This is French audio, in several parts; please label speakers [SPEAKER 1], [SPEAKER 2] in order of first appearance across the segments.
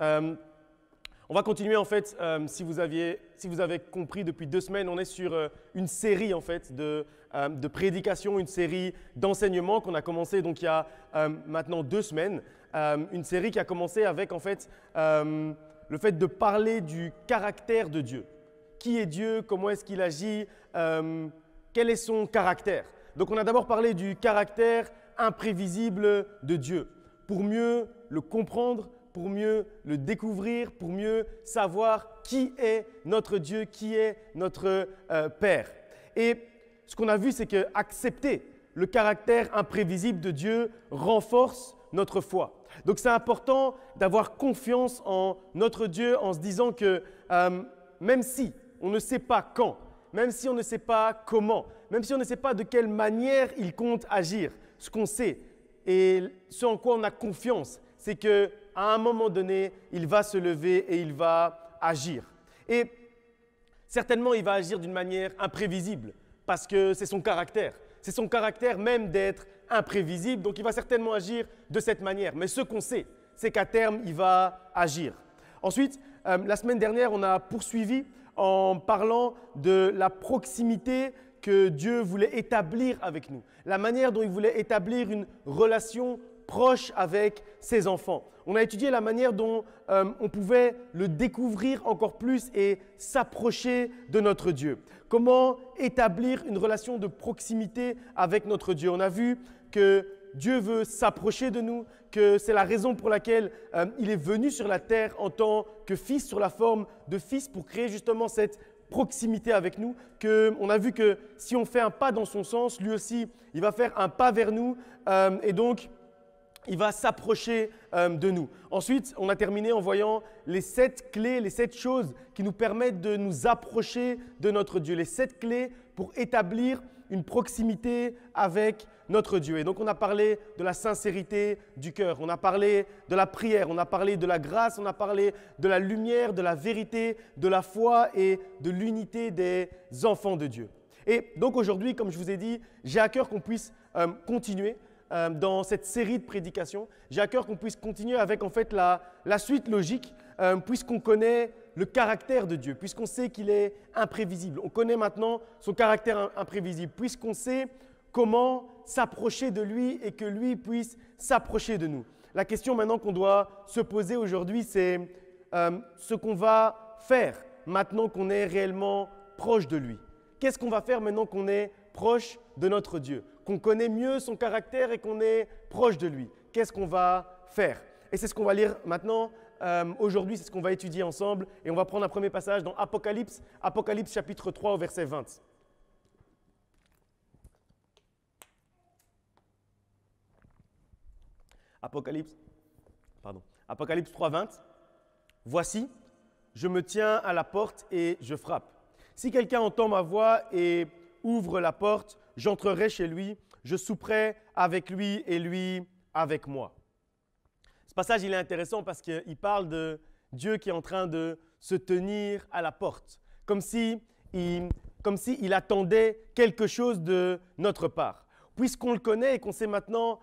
[SPEAKER 1] Euh, on va continuer en fait, si vous avez compris depuis 2 semaines, on est sur une série en fait de prédications, une série d'enseignements qu'on a commencé donc il y a maintenant 2 semaines. Une série qui a commencé avec en fait le fait de parler du caractère de Dieu. Qui est Dieu? Comment est-ce qu'il agit? Quel est son caractère? Donc on a d'abord parlé du caractère imprévisible de Dieu pour mieux le comprendre, pour mieux le découvrir, pour mieux savoir qui est notre Dieu, qui est notre Père. Et ce qu'on a vu, c'est qu'accepter le caractère imprévisible de Dieu renforce notre foi. Donc c'est important d'avoir confiance en notre Dieu en se disant que même si on ne sait pas quand, même si on ne sait pas comment, même si on ne sait pas de quelle manière il compte agir, ce qu'on sait et ce en quoi on a confiance, c'est qu'à un moment donné, il va se lever et il va agir. Et certainement, il va agir d'une manière imprévisible parce que c'est son caractère. C'est son caractère même d'être imprévisible, donc il va certainement agir de cette manière. Mais ce qu'on sait, c'est qu'à terme, il va agir. Ensuite, la semaine dernière, on a poursuivi en parlant de la proximité que Dieu voulait établir avec nous, la manière dont il voulait établir une relation proche avec ses enfants. On a étudié la manière dont on pouvait le découvrir encore plus et s'approcher de notre Dieu. Comment établir une relation de proximité avec notre Dieu. On a vu que Dieu veut s'approcher de nous, que c'est la raison pour laquelle il est venu sur la terre en tant que fils, sur la forme de fils, pour créer justement cette proximité avec nous, qu'on a vu que si on fait un pas dans son sens, lui aussi, il va faire un pas vers nous et donc il va s'approcher de nous. Ensuite, on a terminé en voyant les 7 clés, les 7 choses qui nous permettent de nous approcher de notre Dieu, les 7 clés pour établir une proximité avec notre Dieu. Et donc, on a parlé de la sincérité du cœur, on a parlé de la prière, on a parlé de la grâce, on a parlé de la lumière, de la vérité, de la foi et de l'unité des enfants de Dieu. Et donc, aujourd'hui, comme je vous ai dit, j'ai à cœur qu'on puisse continuer dans cette série de prédications. J'ai à cœur qu'on puisse continuer avec en fait la suite logique, puisqu'on connaît le caractère de Dieu, puisqu'on sait qu'il est imprévisible. On connaît maintenant son caractère imprévisible, puisqu'on sait comment s'approcher de lui et que lui puisse s'approcher de nous. La question maintenant qu'on doit se poser aujourd'hui, c'est ce qu'on va faire maintenant qu'on est réellement proche de lui. Qu'est-ce qu'on va faire maintenant qu'on est proche de notre Dieu, qu'on connaît mieux son caractère et qu'on est proche de lui? Qu'est-ce qu'on va faire? Et c'est ce qu'on va lire maintenant. Aujourd'hui, c'est ce qu'on va étudier ensemble. Et on va prendre un premier passage dans Apocalypse, Apocalypse chapitre 3 au verset 20. Apocalypse 3, 20. Voici, je me tiens à la porte et je frappe. Si quelqu'un entend ma voix et ouvre la porte, j'entrerai chez lui, je souperai avec lui et lui avec moi. Ce passage, il est intéressant parce qu'il parle de Dieu qui est en train de se tenir à la porte, comme s'il attendait quelque chose de notre part. Puisqu'on le connaît et qu'on s'est maintenant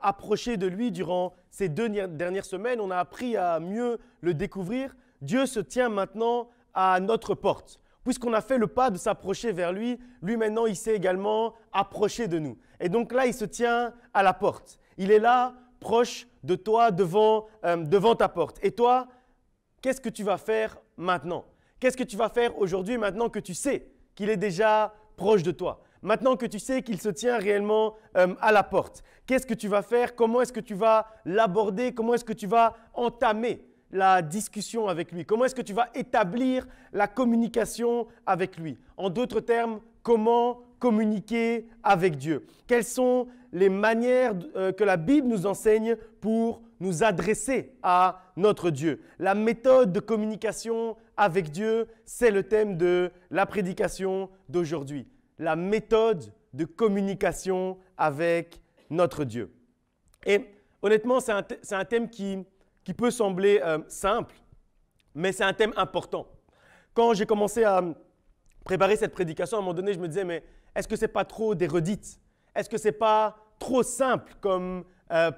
[SPEAKER 1] approché de lui durant ces 2 dernières semaines, on a appris à mieux le découvrir. Dieu se tient maintenant à notre porte. Puisqu'on a fait le pas de s'approcher vers lui, lui maintenant, il s'est également approché de nous. Et donc là, il se tient à la porte. Il est là, proche de toi, devant ta porte. Et toi, qu'est-ce que tu vas faire maintenant? Qu'est-ce que tu vas faire aujourd'hui maintenant que tu sais qu'il est déjà proche de toi? Maintenant que tu sais qu'il se tient réellement à la porte. Qu'est-ce que tu vas faire? Comment est-ce que tu vas l'aborder? Comment est-ce que tu vas entamer la discussion avec lui? Comment est-ce que tu vas établir la communication avec lui? En d'autres termes, comment communiquer avec Dieu? Quelles sont les manières que la Bible nous enseigne pour nous adresser à notre Dieu? La méthode de communication avec Dieu, c'est le thème de la prédication d'aujourd'hui. La méthode de communication avec notre Dieu. Et honnêtement, c'est un thème qui peut sembler simple, mais c'est un thème important. Quand j'ai commencé à préparer cette prédication, à un moment donné, je me disais, mais est-ce que ce n'est pas trop des redites? Est-ce que ce n'est pas trop simple comme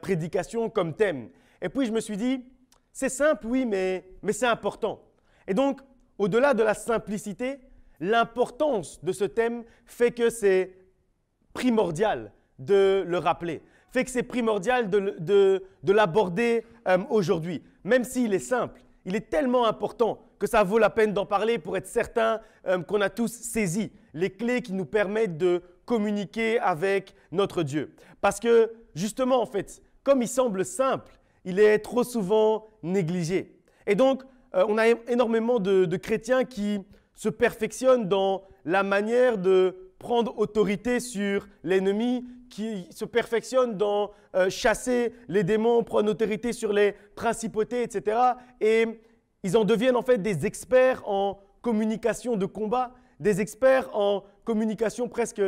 [SPEAKER 1] prédication, comme thème? Et puis je me suis dit, C'est simple, oui, mais c'est important. Et donc, au-delà de la simplicité, l'importance de ce thème fait que c'est primordial de le rappeler, fait que c'est primordial de l'aborder aujourd'hui. Même s'il est simple, il est tellement important que ça vaut la peine d'en parler pour être certain qu'on a tous saisi les clés qui nous permettent de communiquer avec notre Dieu. Parce que justement, en fait, comme il semble simple, il est trop souvent négligé. Et donc, on a énormément de chrétiens qui se perfectionnent dans la manière de prendre autorité sur l'ennemi, qui se perfectionnent dans chasser les démons, prendre autorité sur les principautés, etc. Et ils en deviennent en fait des experts en communication de combat, des experts en communication presque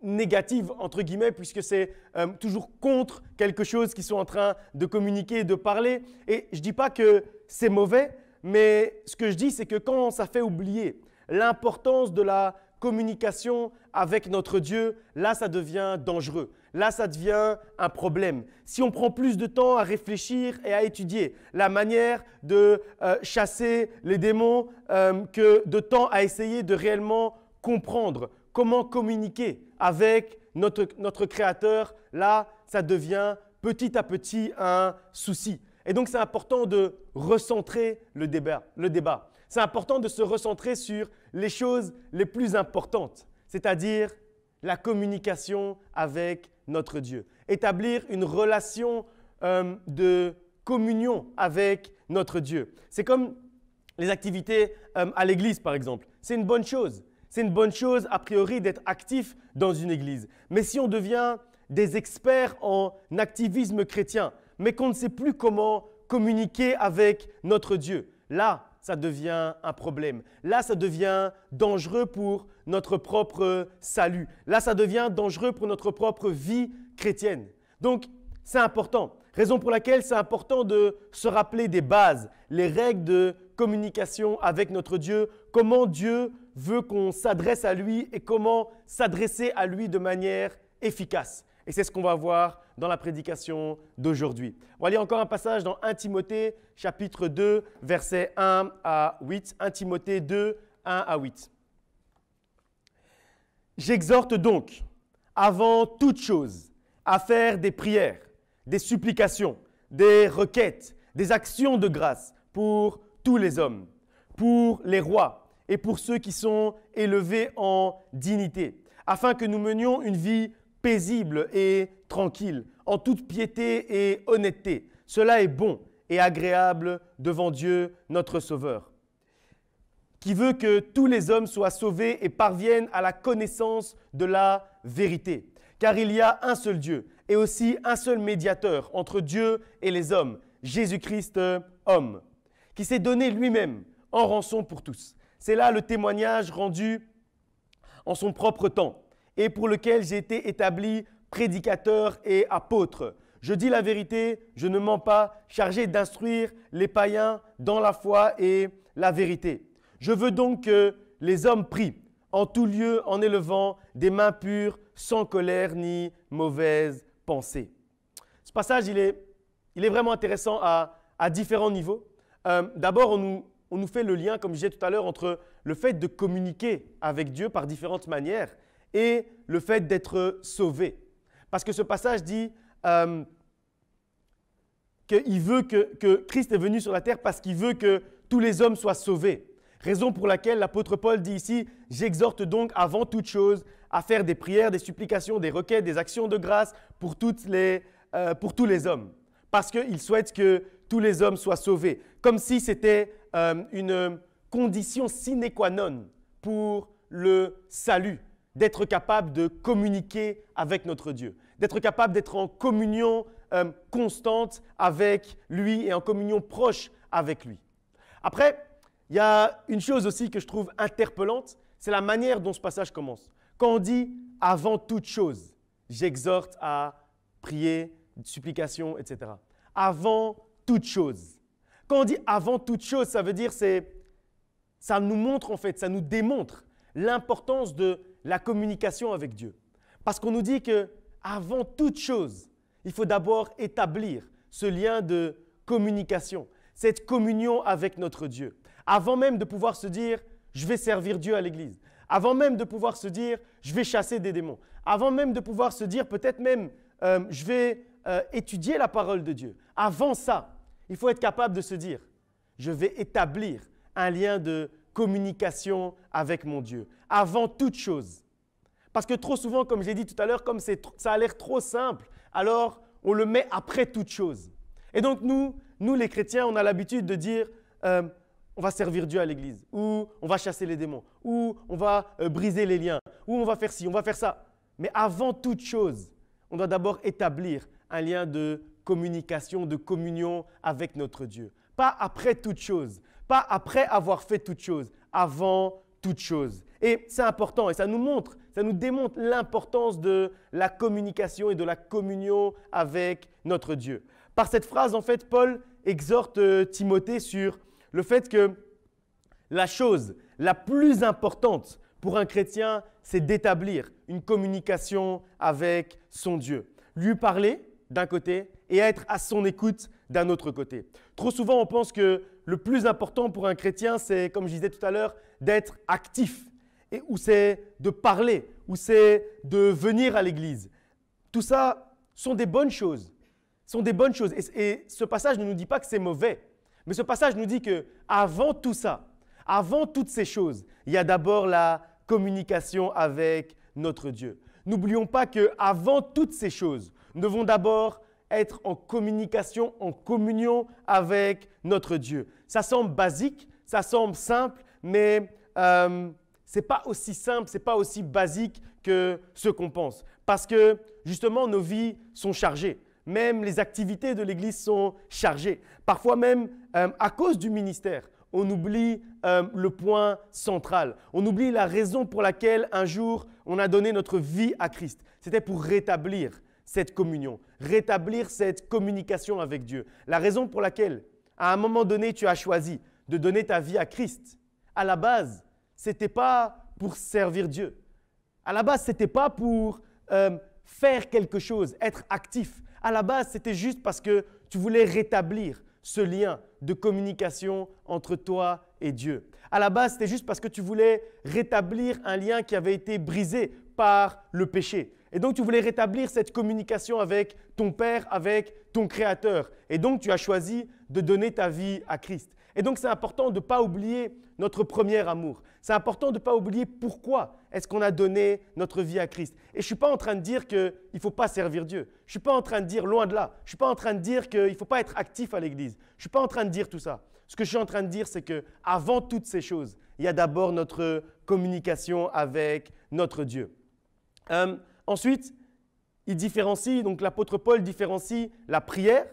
[SPEAKER 1] négative, entre guillemets, puisque c'est toujours contre quelque chose qu'ils sont en train de communiquer, de parler. Et je ne dis pas que c'est mauvais, mais ce que je dis, c'est que quand ça fait oublier l'importance de la communication avec notre Dieu, là, ça devient dangereux. Là, ça devient un problème. Si on prend plus de temps à réfléchir et à étudier la manière de chasser les démons que de temps à essayer de réellement comprendre comment communiquer avec notre Créateur, là, ça devient petit à petit un souci. Et donc, c'est important de recentrer le débat. C'est important de se recentrer sur les choses les plus importantes, c'est-à-dire la communication avec notre Dieu. Établir une relation de communion avec notre Dieu. C'est comme les activités à l'église, par exemple. C'est une bonne chose. C'est une bonne chose, a priori, d'être actif dans une église. Mais si on devient des experts en activisme chrétien, mais qu'on ne sait plus comment communiquer avec notre Dieu, là, ça devient un problème. Là, ça devient dangereux pour notre propre salut. Là, ça devient dangereux pour notre propre vie chrétienne. Donc, c'est important. Raison pour laquelle c'est important de se rappeler des bases, les règles de communication avec notre Dieu, comment Dieu veut qu'on s'adresse à lui et comment s'adresser à lui de manière efficace. Et c'est ce qu'on va voir dans la prédication d'aujourd'hui. On va lire encore un passage dans 1 Timothée, chapitre 2, versets 1 à 8. 1 Timothée 2, 1 à 8. J'exhorte donc, avant toute chose, à faire des prières, des supplications, des requêtes, des actions de grâce pour tous les hommes, pour les rois et pour ceux qui sont élevés en dignité, afin que nous menions une vie paisible et tranquille, en toute piété et honnêteté. Cela est bon et agréable devant Dieu, notre Sauveur, qui veut que tous les hommes soient sauvés et parviennent à la connaissance de la vérité. Car il y a un seul Dieu et aussi un seul médiateur entre Dieu et les hommes, Jésus-Christ, homme, qui s'est donné lui-même en rançon pour tous. C'est là le témoignage rendu en son propre temps et pour lequel j'ai été établi prédicateur et apôtre. Je dis la vérité, je ne mens pas, chargé d'instruire les païens dans la foi et la vérité. Je veux donc que les hommes prient en tout lieu en élevant des mains pures, sans colère ni mauvaise pensée. Ce passage, il est vraiment intéressant à différents niveaux. D'abord, on nous fait le lien, comme je disais tout à l'heure, entre le fait de communiquer avec Dieu par différentes manières et le fait d'être sauvé. Parce que ce passage dit qu'il veut que Christ est venu sur la terre parce qu'il veut que tous les hommes soient sauvés. Raison pour laquelle l'apôtre Paul dit ici « J'exhorte donc avant toute chose à faire des prières, des supplications, des requêtes, des actions de grâce pour tous les hommes. » Parce qu'il souhaite que tous les hommes soient sauvés. Comme si c'était une condition sine qua non pour le salut, d'être capable de communiquer avec notre Dieu, d'être capable d'être en communion constante avec lui et en communion proche avec lui. Après, il y a une chose aussi que je trouve interpellante, c'est la manière dont ce passage commence. Quand on dit « avant toute chose », j'exhorte à prier, supplication, etc. Avant toute chose. Quand on dit « avant toute chose », ça veut dire ça nous montre en fait, ça nous démontre l'importance de la communication avec Dieu. Parce qu'on nous dit que avant toute chose, il faut d'abord établir ce lien de communication, cette communion avec notre Dieu. Avant même de pouvoir se dire « je vais servir Dieu à l'église », avant même de pouvoir se dire « je vais chasser des démons », avant même de pouvoir se dire peut-être même « je vais étudier la parole de Dieu ». Avant ça, il faut être capable de se dire « je vais établir un lien de communication avec mon Dieu » avant toute chose. Parce que trop souvent, comme je l'ai dit tout à l'heure, comme ça a l'air trop simple, alors on le met après toute chose. Et donc nous les chrétiens, on a l'habitude de dire on va servir Dieu à l'église, ou on va chasser les démons, ou on va briser les liens, ou on va faire ci, on va faire ça. Mais avant toute chose, on doit d'abord établir un lien de communication, de communion avec notre Dieu. Pas après toute chose, pas après avoir fait toute chose, avant toute chose. Et c'est important et ça nous démontre l'importance de la communication et de la communion avec notre Dieu. Par cette phrase, en fait, Paul exhorte Timothée sur le fait que la chose la plus importante pour un chrétien, c'est d'établir une communication avec son Dieu. Lui parler d'un côté et être à son écoute d'un autre côté. Trop souvent, on pense que le plus important pour un chrétien, c'est, comme je disais tout à l'heure, d'être actif, ou c'est de parler, ou c'est de venir à l'église. Tout ça sont des bonnes choses. Et ce passage ne nous dit pas que c'est mauvais, mais ce passage nous dit qu'avant tout ça, avant toutes ces choses, il y a d'abord la communication avec notre Dieu. N'oublions pas qu'avant toutes ces choses, nous devons d'abord être en communication, en communion avec notre Dieu. Ça semble basique, ça semble simple, mais ce n'est pas aussi simple, ce n'est pas aussi basique que ce qu'on pense. Parce que justement, nos vies sont chargées. Même les activités de l'Église sont chargées. Parfois même, à cause du ministère, on oublie le point central. On oublie la raison pour laquelle un jour, on a donné notre vie à Christ. C'était pour rétablir cette communion, rétablir cette communication avec Dieu. La raison pour laquelle, à un moment donné, tu as choisi de donner ta vie à Christ, à la base, ce n'était pas pour servir Dieu. À la base, ce n'était pas pour faire quelque chose, être actif. À la base, c'était juste parce que tu voulais rétablir ce lien de communication entre toi et Dieu. À la base, c'était juste parce que tu voulais rétablir un lien qui avait été brisé par le péché. Et donc, tu voulais rétablir cette communication avec ton Père, avec ton Créateur. Et donc, tu as choisi de donner ta vie à Christ. Et donc, c'est important de ne pas oublier notre premier amour. C'est important de ne pas oublier pourquoi est-ce qu'on a donné notre vie à Christ. Et je ne suis pas en train de dire qu'il ne faut pas servir Dieu. Je ne suis pas en train de dire, loin de là, je ne suis pas en train de dire qu'il ne faut pas être actif à l'église. Je ne suis pas en train de dire tout ça. Ce que je suis en train de dire, c'est qu'avant toutes ces choses, il y a d'abord notre communication avec notre Dieu. Ensuite, donc l'apôtre Paul différencie la prière,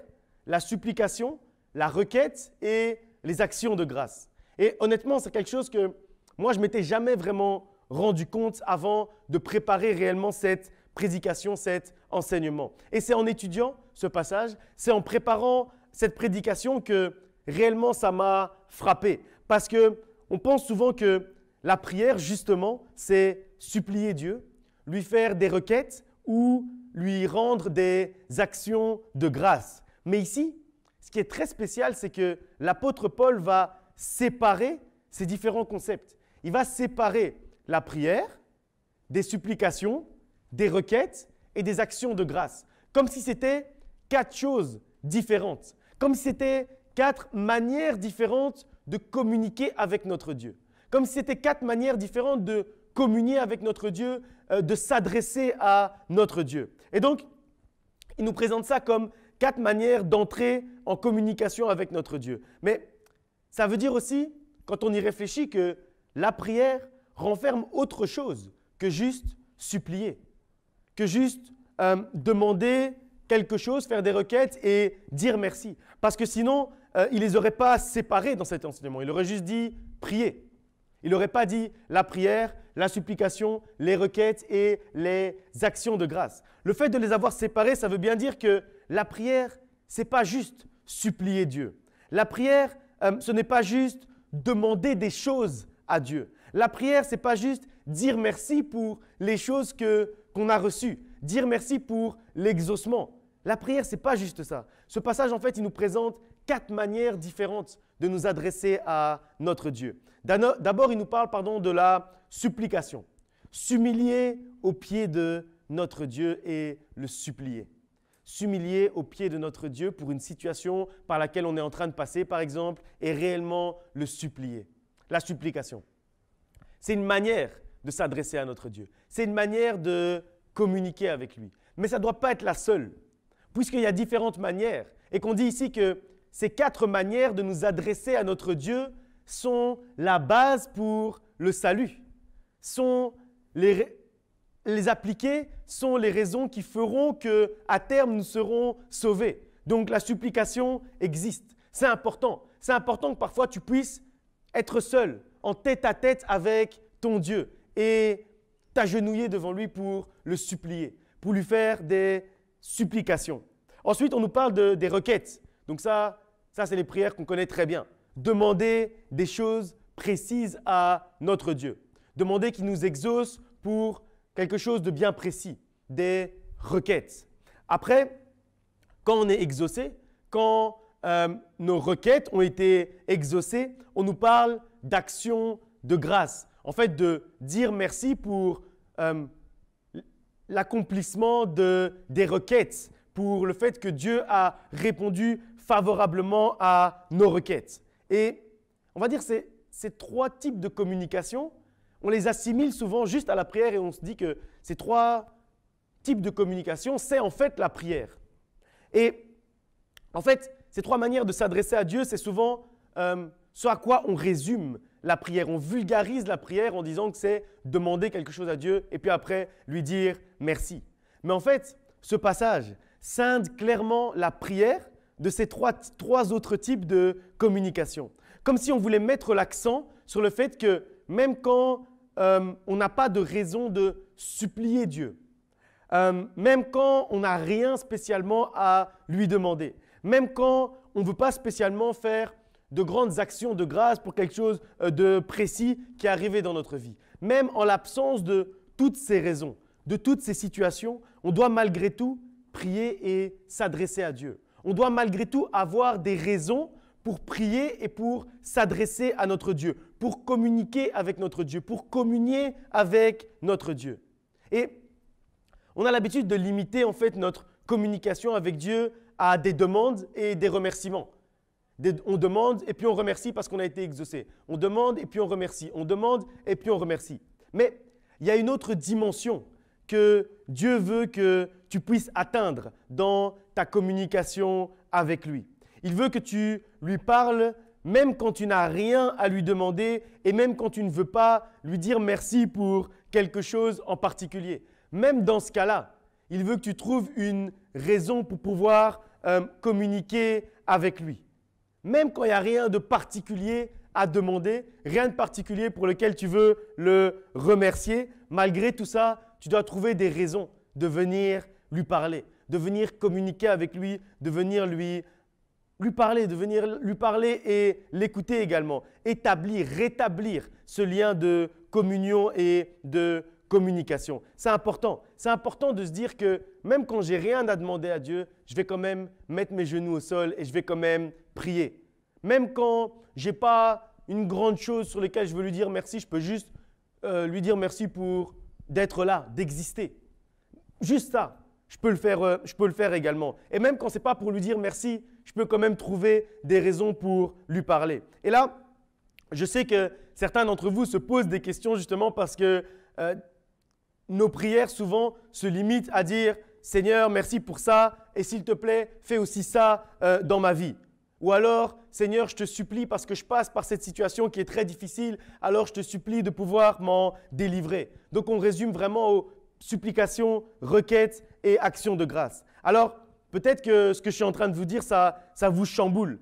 [SPEAKER 1] la supplication, la requête et les actions de grâce. Et honnêtement, c'est quelque chose que moi, je ne m'étais jamais vraiment rendu compte avant de préparer réellement cette prédication, cet enseignement. Et c'est en étudiant ce passage, c'est en préparant cette prédication que réellement ça m'a frappé. Parce qu'on pense souvent que la prière, justement, c'est supplier Dieu, lui faire des requêtes ou lui rendre des actions de grâce. Mais ici, ce qui est très spécial, c'est que l'apôtre Paul va séparer ces différents concepts. Il va séparer la prière, des supplications, des requêtes et des actions de grâce. Comme si c'était 4 choses différentes. Comme si c'était 4 manières différentes de communiquer avec notre Dieu. Comme si c'était 4 manières différentes de communier avec notre Dieu, de s'adresser à notre Dieu. Et donc, il nous présente ça comme 4 manières d'entrer en communication avec notre Dieu. Mais ça veut dire aussi, quand on y réfléchit, que la prière renferme autre chose que juste supplier, que juste demander quelque chose, faire des requêtes et dire merci. Parce que sinon, il ne les aurait pas séparés dans cet enseignement. Il aurait juste dit prier. Il n'aurait pas dit la prière, la supplication, les requêtes et les actions de grâce. Le fait de les avoir séparés, ça veut bien dire que la prière, ce n'est pas juste supplier Dieu. La prière, ce n'est pas juste demander des choses à Dieu. La prière, ce n'est pas juste dire merci pour les choses qu'on a reçues, dire merci pour l'exaucement. La prière, ce n'est pas juste ça. Ce passage, en fait, il nous présente 4 manières différentes de nous adresser à notre Dieu. D'abord, il nous parle de la supplication. S'humilier aux pieds de notre Dieu et le supplier. S'humilier aux pieds de notre Dieu pour une situation par laquelle on est en train de passer, par exemple, et réellement le supplier. La supplication. C'est une manière de s'adresser à notre Dieu. C'est une manière de communiquer avec lui. Mais ça ne doit pas être la seule, puisqu'il y a différentes manières. Et qu'on dit ici que ces 4 manières de nous adresser à notre Dieu sont la base pour le salut. Les appliquer sont les raisons qui feront qu'à terme, nous serons sauvés. Donc, la supplication existe. C'est important. C'est important que parfois, tu puisses être seul, en tête-à-tête avec ton Dieu et t'agenouiller devant lui pour le supplier, pour lui faire des supplications. Ensuite, on nous parle des requêtes. Donc ça c'est les prières qu'on connaît très bien. Demander des choses précises à notre Dieu. Demander qu'il nous exauce pour quelque chose de bien précis, des requêtes. Après, quand on est exaucé, quand nos requêtes ont été exaucées, on nous parle d'action de grâce. En fait, de dire merci pour l'accomplissement des requêtes, pour le fait que Dieu a répondu favorablement à nos requêtes. Et on va dire ces 3 types de communication, on les assimile souvent juste à la prière et on se dit que ces 3 types de communication, c'est en fait la prière. Et en fait, ces 3 manières de s'adresser à Dieu, c'est souvent ce à quoi on résume la prière. On vulgarise la prière en disant que c'est demander quelque chose à Dieu et puis après lui dire merci. Mais en fait, ce passage scinde clairement la prière de ces trois autres types de communication. Comme si on voulait mettre l'accent sur le fait que même quand on n'a pas de raison de supplier Dieu, même quand on n'a rien spécialement à lui demander, même quand on ne veut pas spécialement faire de grandes actions de grâce pour quelque chose de précis qui est arrivé dans notre vie, même en l'absence de toutes ces raisons, de toutes ces situations, on doit malgré tout prier et s'adresser à Dieu. On doit malgré tout avoir des raisons pour prier et pour s'adresser à notre Dieu, pour communiquer avec notre Dieu, pour communier avec notre Dieu. Et on a l'habitude de limiter en fait notre communication avec Dieu à des demandes et des remerciements. On demande et puis on remercie parce qu'on a été exaucé. On demande et puis on remercie. On demande et puis on remercie. Mais il y a une autre dimension que Dieu veut que tu puisses atteindre dans ta communication avec lui. Il veut que tu lui parles même quand tu n'as rien à lui demander et même quand tu ne veux pas lui dire merci pour quelque chose en particulier. Même dans ce cas-là, il veut que tu trouves une raison pour pouvoir communiquer avec lui. Même quand il n'y a rien de particulier à demander, rien de particulier pour lequel tu veux le remercier, malgré tout ça, tu dois trouver des raisons de venir lui parler, de venir communiquer avec lui, de venir lui parler et l'écouter également. Rétablir ce lien de communion et de communication. C'est important. C'est important de se dire que même quand j'ai rien à demander à Dieu, je vais quand même mettre mes genoux au sol et je vais quand même prier. Même quand je n'ai pas une grande chose sur laquelle je veux lui dire merci, je peux juste lui dire merci pour d'être là, d'exister. Juste ça, je peux le faire également. Et même quand ce n'est pas pour lui dire merci, je peux quand même trouver des raisons pour lui parler. Et là, je sais que certains d'entre vous se posent des questions justement parce que nos prières souvent se limitent à dire « Seigneur, merci pour ça et s'il te plaît, fais aussi ça dans ma vie ». Ou alors « Seigneur, je te supplie parce que je passe par cette situation qui est très difficile, alors je te supplie de pouvoir m'en délivrer ». Donc on résume vraiment aux supplications, requêtes et actions de grâce. Alors peut-être que ce que je suis en train de vous dire, ça vous chamboule,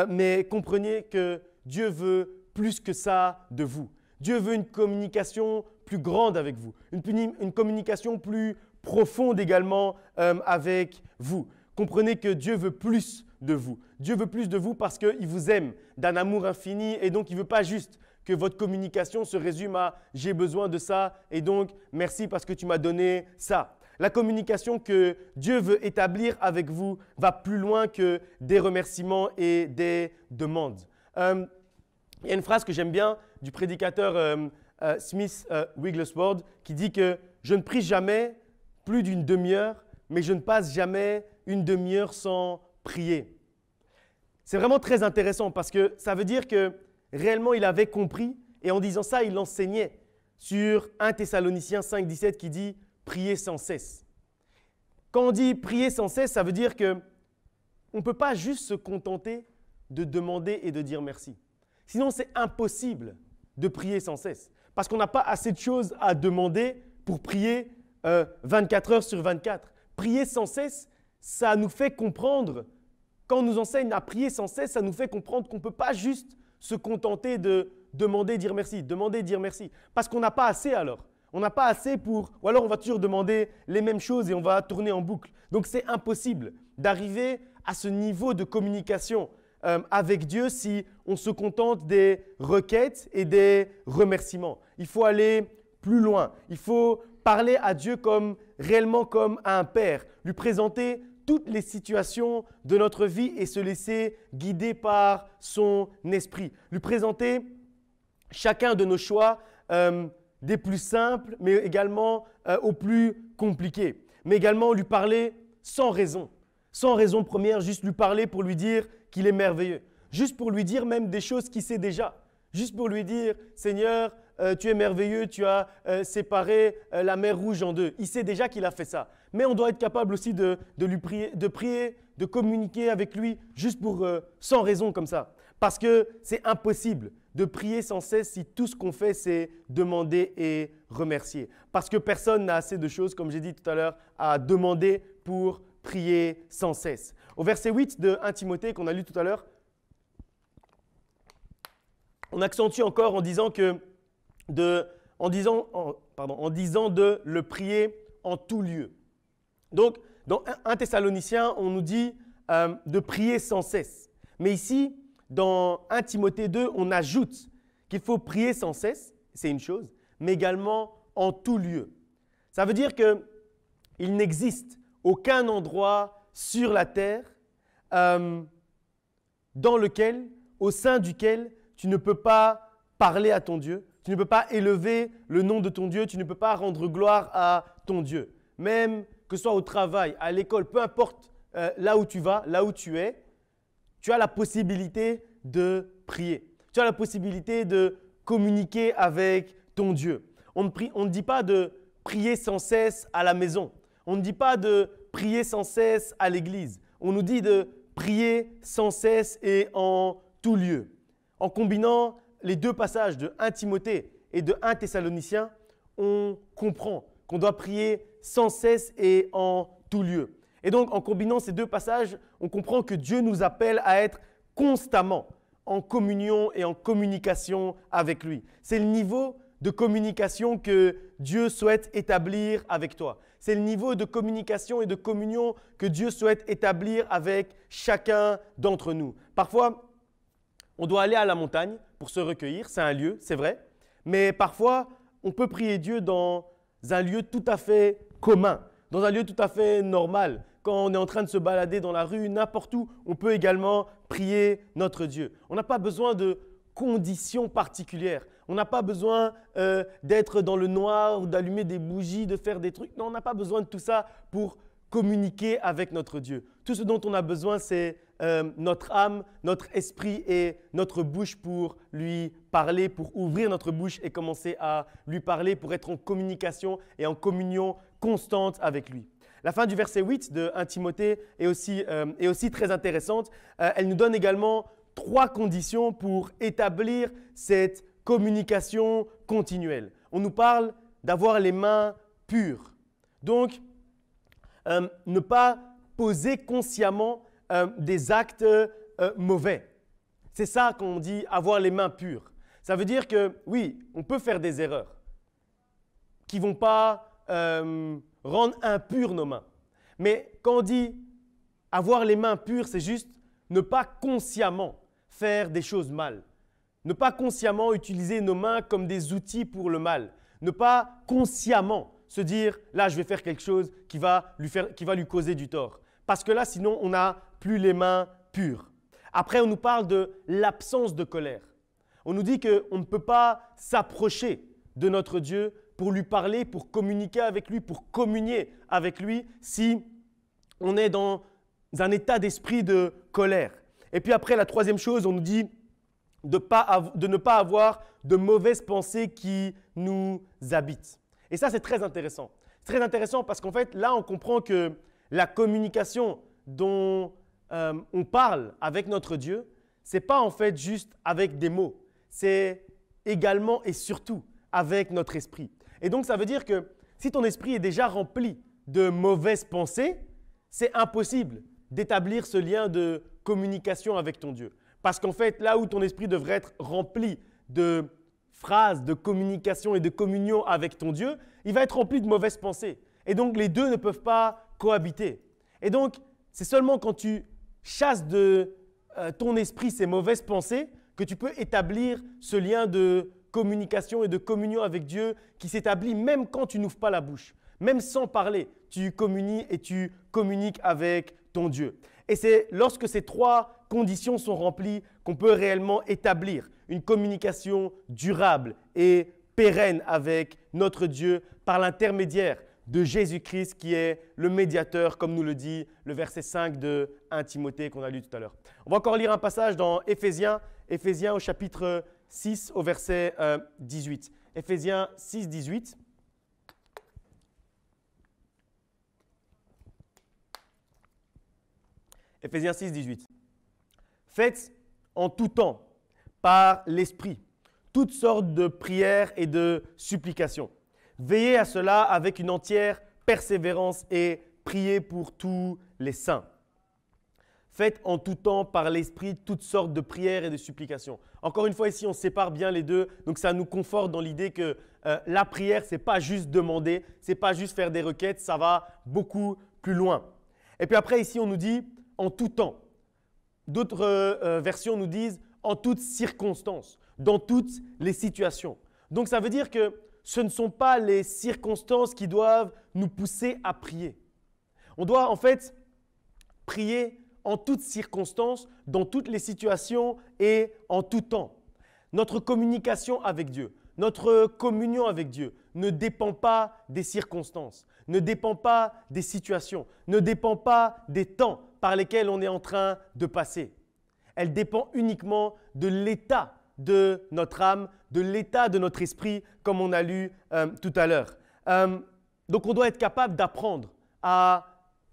[SPEAKER 1] mais comprenez que Dieu veut plus que ça de vous. Dieu veut une communication plus grande avec vous, une communication plus profonde également avec vous. Comprenez que Dieu veut plus de vous. Dieu veut plus de vous parce qu'il vous aime d'un amour infini et donc il ne veut pas juste que votre communication se résume à « j'ai besoin de ça et donc merci parce que tu m'as donné ça ». La communication que Dieu veut établir avec vous va plus loin que des remerciements et des demandes. Il y a une phrase que j'aime bien du prédicateur Smith Wigglesworth qui dit que « Je ne prie jamais plus d'une demi-heure, mais je ne passe jamais une demi-heure sans prier. » C'est vraiment très intéressant parce que ça veut dire que réellement il avait compris et en disant ça, il enseignait sur 1 Thessaloniciens 5, 17 qui dit « Priez sans cesse ». Quand on dit « prier sans cesse », ça veut dire qu'on ne peut pas juste se contenter de demander et de dire merci. Sinon, c'est impossible de prier sans cesse parce qu'on n'a pas assez de choses à demander pour prier 24 heures sur 24. Prier sans cesse, ça nous fait comprendre, quand on nous enseigne à prier sans cesse, ça nous fait comprendre qu'on ne peut pas juste se contenter de demander, dire merci, demander, dire merci. Parce qu'on n'a pas assez alors. On n'a pas assez pour… Ou alors on va toujours demander les mêmes choses et on va tourner en boucle. Donc c'est impossible d'arriver à ce niveau de communication avec Dieu si on se contente des requêtes et des remerciements. Il faut aller plus loin. Il faut parler à Dieu réellement comme à un père, lui présenter toutes les situations de notre vie et se laisser guider par son esprit. Lui présenter chacun de nos choix des plus simples, mais également aux plus compliqués. Mais également lui parler sans raison. Sans raison première, juste lui parler pour lui dire qu'il est merveilleux. Juste pour lui dire même des choses qu'il sait déjà. Juste pour lui dire, Seigneur, tu es merveilleux, tu as séparé la mer Rouge en deux. Il sait déjà qu'il a fait ça. Mais on doit être capable aussi de lui prier, de communiquer avec lui juste sans raison comme ça. Parce que c'est impossible de prier sans cesse si tout ce qu'on fait, c'est demander et remercier. Parce que personne n'a assez de choses, comme j'ai dit tout à l'heure, à demander pour prier sans cesse. Au verset 8 de 1 Timothée qu'on a lu tout à l'heure, on accentue encore en disant de le prier en tout lieu. Donc, dans 1 Thessaloniciens, on nous dit de prier sans cesse. Mais ici, dans 1 Timothée 2, on ajoute qu'il faut prier sans cesse, c'est une chose, mais également en tout lieu. Ça veut dire qu'il n'existe aucun endroit sur la terre au sein duquel tu ne peux pas parler à ton Dieu, tu ne peux pas élever le nom de ton Dieu, tu ne peux pas rendre gloire à ton Dieu. Même que ce soit au travail, à l'école, peu importe là où tu vas, là où tu es, tu as la possibilité de prier. Tu as la possibilité de communiquer avec ton Dieu. On ne dit pas de prier sans cesse à la maison. On ne dit pas de prier sans cesse à l'église. On nous dit de prier sans cesse et en tout lieu. En combinant les deux passages de 1 Timothée et de 1 Thessaloniciens, on comprend qu'on doit prier sans cesse et en tout lieu. Et donc, en combinant ces deux passages, on comprend que Dieu nous appelle à être constamment en communion et en communication avec lui. C'est le niveau de communication que Dieu souhaite établir avec toi. C'est le niveau de communication et de communion que Dieu souhaite établir avec chacun d'entre nous. Parfois, on doit aller à la montagne pour se recueillir, c'est un lieu, c'est vrai. Mais parfois, on peut prier Dieu dans un lieu tout à fait commun, dans un lieu tout à fait normal. Quand on est en train de se balader dans la rue, n'importe où, on peut également prier notre Dieu. On n'a pas besoin de conditions particulières. On n'a pas besoin d'être dans le noir ou d'allumer des bougies, de faire des trucs. Non, on n'a pas besoin de tout ça pour communiquer avec notre Dieu. Tout ce dont on a besoin, c'est notre âme, notre esprit et notre bouche pour lui parler, pour ouvrir notre bouche et commencer à lui parler, pour être en communication et en communion constante avec lui. La fin du verset 8 de 1 Timothée est aussi très intéressante. Elle nous donne également 3 conditions pour établir cette communication continuelle. On nous parle d'avoir les mains pures. Donc, ne pas poser consciemment des actes mauvais. C'est ça qu'on dit avoir les mains pures. Ça veut dire que oui, on peut faire des erreurs qui ne vont pas rendre impures nos mains. Mais quand on dit avoir les mains pures, c'est juste ne pas consciemment faire des choses mal. Ne pas consciemment utiliser nos mains comme des outils pour le mal. Ne pas consciemment se dire, là, je vais faire quelque chose qui va lui causer du tort. Parce que là, sinon, on n'a plus les mains pures. Après, on nous parle de l'absence de colère. On nous dit qu'on ne peut pas s'approcher de notre Dieu pour lui parler, pour communiquer avec lui, pour communier avec lui si on est dans un état d'esprit de colère. Et puis après, la troisième chose, on nous dit de ne pas avoir de mauvaises pensées qui nous habitent. Et ça, c'est très intéressant. C'est très intéressant parce qu'en fait, là, on comprend que la communication dont on parle avec notre Dieu, ce n'est pas en fait juste avec des mots. C'est également et surtout avec notre esprit. Et donc, ça veut dire que si ton esprit est déjà rempli de mauvaises pensées, c'est impossible d'établir ce lien de communication avec ton Dieu. Parce qu'en fait, là où ton esprit devrait être rempli de phrases, de communication et de communion avec ton Dieu, il va être rempli de mauvaises pensées. Et donc, les deux ne peuvent pas cohabiter. Et donc, c'est seulement quand tu chasses de ton esprit ces mauvaises pensées que tu peux établir ce lien de communication et de communion avec Dieu qui s'établit même quand tu n'ouvres pas la bouche. Même sans parler, tu communies et tu communiques avec ton Dieu. Et c'est lorsque ces trois conditions sont remplies qu'on peut réellement établir une communication durable et pérenne avec notre Dieu par l'intermédiaire de Jésus-Christ qui est le médiateur, comme nous le dit le verset 5 de 1 Timothée qu'on a lu tout à l'heure. On va encore lire un passage dans Éphésiens au chapitre 6 au verset 18. Éphésiens 6, 18. Éphésiens 6, 18. Faites en tout temps, par l'Esprit, toutes sortes de prières et de supplications. Veillez à cela avec une entière persévérance et priez pour tous les saints. Faites en tout temps par l'Esprit toutes sortes de prières et de supplications. Encore une fois, ici, on sépare bien les deux. Donc, ça nous conforte dans l'idée que la prière, ce n'est pas juste demander, ce n'est pas juste faire des requêtes, ça va beaucoup plus loin. Et puis après, ici, on nous dit en tout temps. D'autres versions nous disent en toutes circonstances, dans toutes les situations. Donc, ça veut dire que ce ne sont pas les circonstances qui doivent nous pousser à prier. On doit en fait prier en toutes circonstances, dans toutes les situations et en tout temps. Notre communication avec Dieu, notre communion avec Dieu ne dépend pas des circonstances, ne dépend pas des situations, ne dépend pas des temps par lesquels on est en train de passer. Elle dépend uniquement de l'état de notre âme, de l'état de notre esprit, comme on a lu tout à l'heure. Donc, on doit être capable d'apprendre à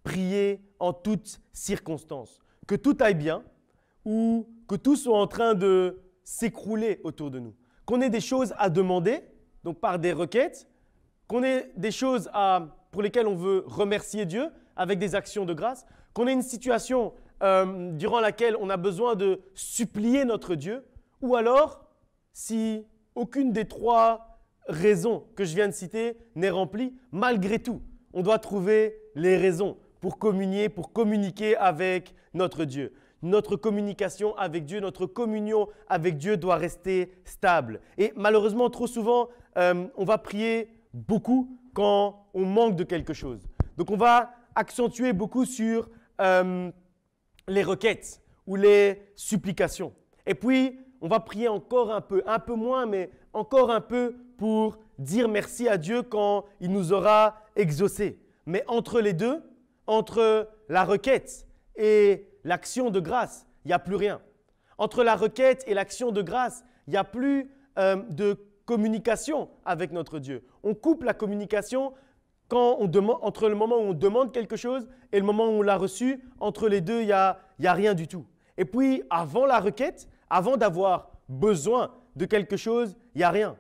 [SPEAKER 1] prier en toutes circonstances. Que tout aille bien ou que tout soit en train de s'écrouler autour de nous. Qu'on ait des choses à demander, donc par des requêtes, qu'on ait des choses pour lesquelles on veut remercier Dieu avec des actions de grâce, qu'on ait une situation durant laquelle on a besoin de supplier notre Dieu, ou alors, si aucune des trois raisons que je viens de citer n'est remplie, malgré tout, on doit trouver les raisons pour communier, pour communiquer avec notre Dieu. Notre communication avec Dieu, notre communion avec Dieu doit rester stable. Et malheureusement, trop souvent, on va prier beaucoup quand on manque de quelque chose. Donc, on va accentuer beaucoup sur les requêtes ou les supplications. Et puis, on va prier encore un peu moins, mais encore un peu pour dire merci à Dieu quand il nous aura exaucés. Mais entre les deux, entre la requête et l'action de grâce, il n'y a plus rien. Entre la requête et l'action de grâce, il n'y a plus de communication avec notre Dieu. On coupe la communication entre le moment où on demande quelque chose et le moment où on l'a reçu. Entre les deux, il n'y a rien du tout. Et puis, avant la requête, avant d'avoir besoin de quelque chose, il n'y a rien.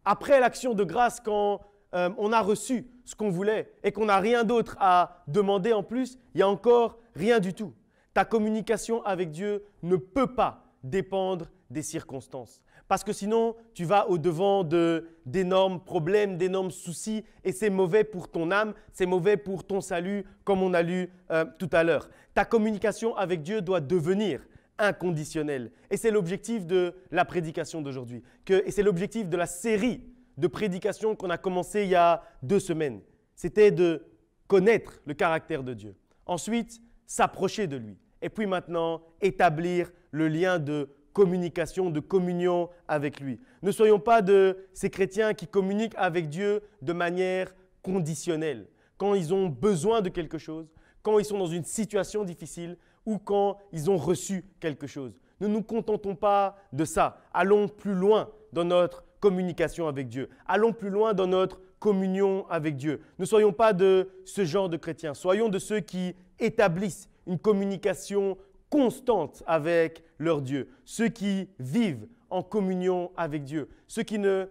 [SPEAKER 1] Après l'action de grâce, quand on a reçu ce qu'on voulait et qu'on n'a rien d'autre à demander en plus, il n'y a encore rien du tout. Ta communication avec Dieu ne peut pas dépendre des circonstances. Parce que sinon, tu vas au-devant d'énormes problèmes, d'énormes soucis et c'est mauvais pour ton âme, c'est mauvais pour ton salut, comme on a lu tout à l'heure. Ta communication avec Dieu doit devenir inconditionnelle. Et c'est l'objectif de la prédication d'aujourd'hui. Et c'est l'objectif de la série de prédication qu'on a commencé il y a 2 semaines. C'était de connaître le caractère de Dieu. Ensuite, s'approcher de lui. Et puis maintenant, établir le lien de communication, de communion avec lui. Ne soyons pas de ces chrétiens qui communiquent avec Dieu de manière conditionnelle. Quand ils ont besoin de quelque chose, quand ils sont dans une situation difficile ou quand ils ont reçu quelque chose. Ne nous contentons pas de ça. Allons plus loin dans notre communication avec Dieu. Allons plus loin dans notre communion avec Dieu. Ne soyons pas de ce genre de chrétiens. Soyons de ceux qui établissent une communication constante avec leur Dieu. Ceux qui vivent en communion avec Dieu. Ceux qui ne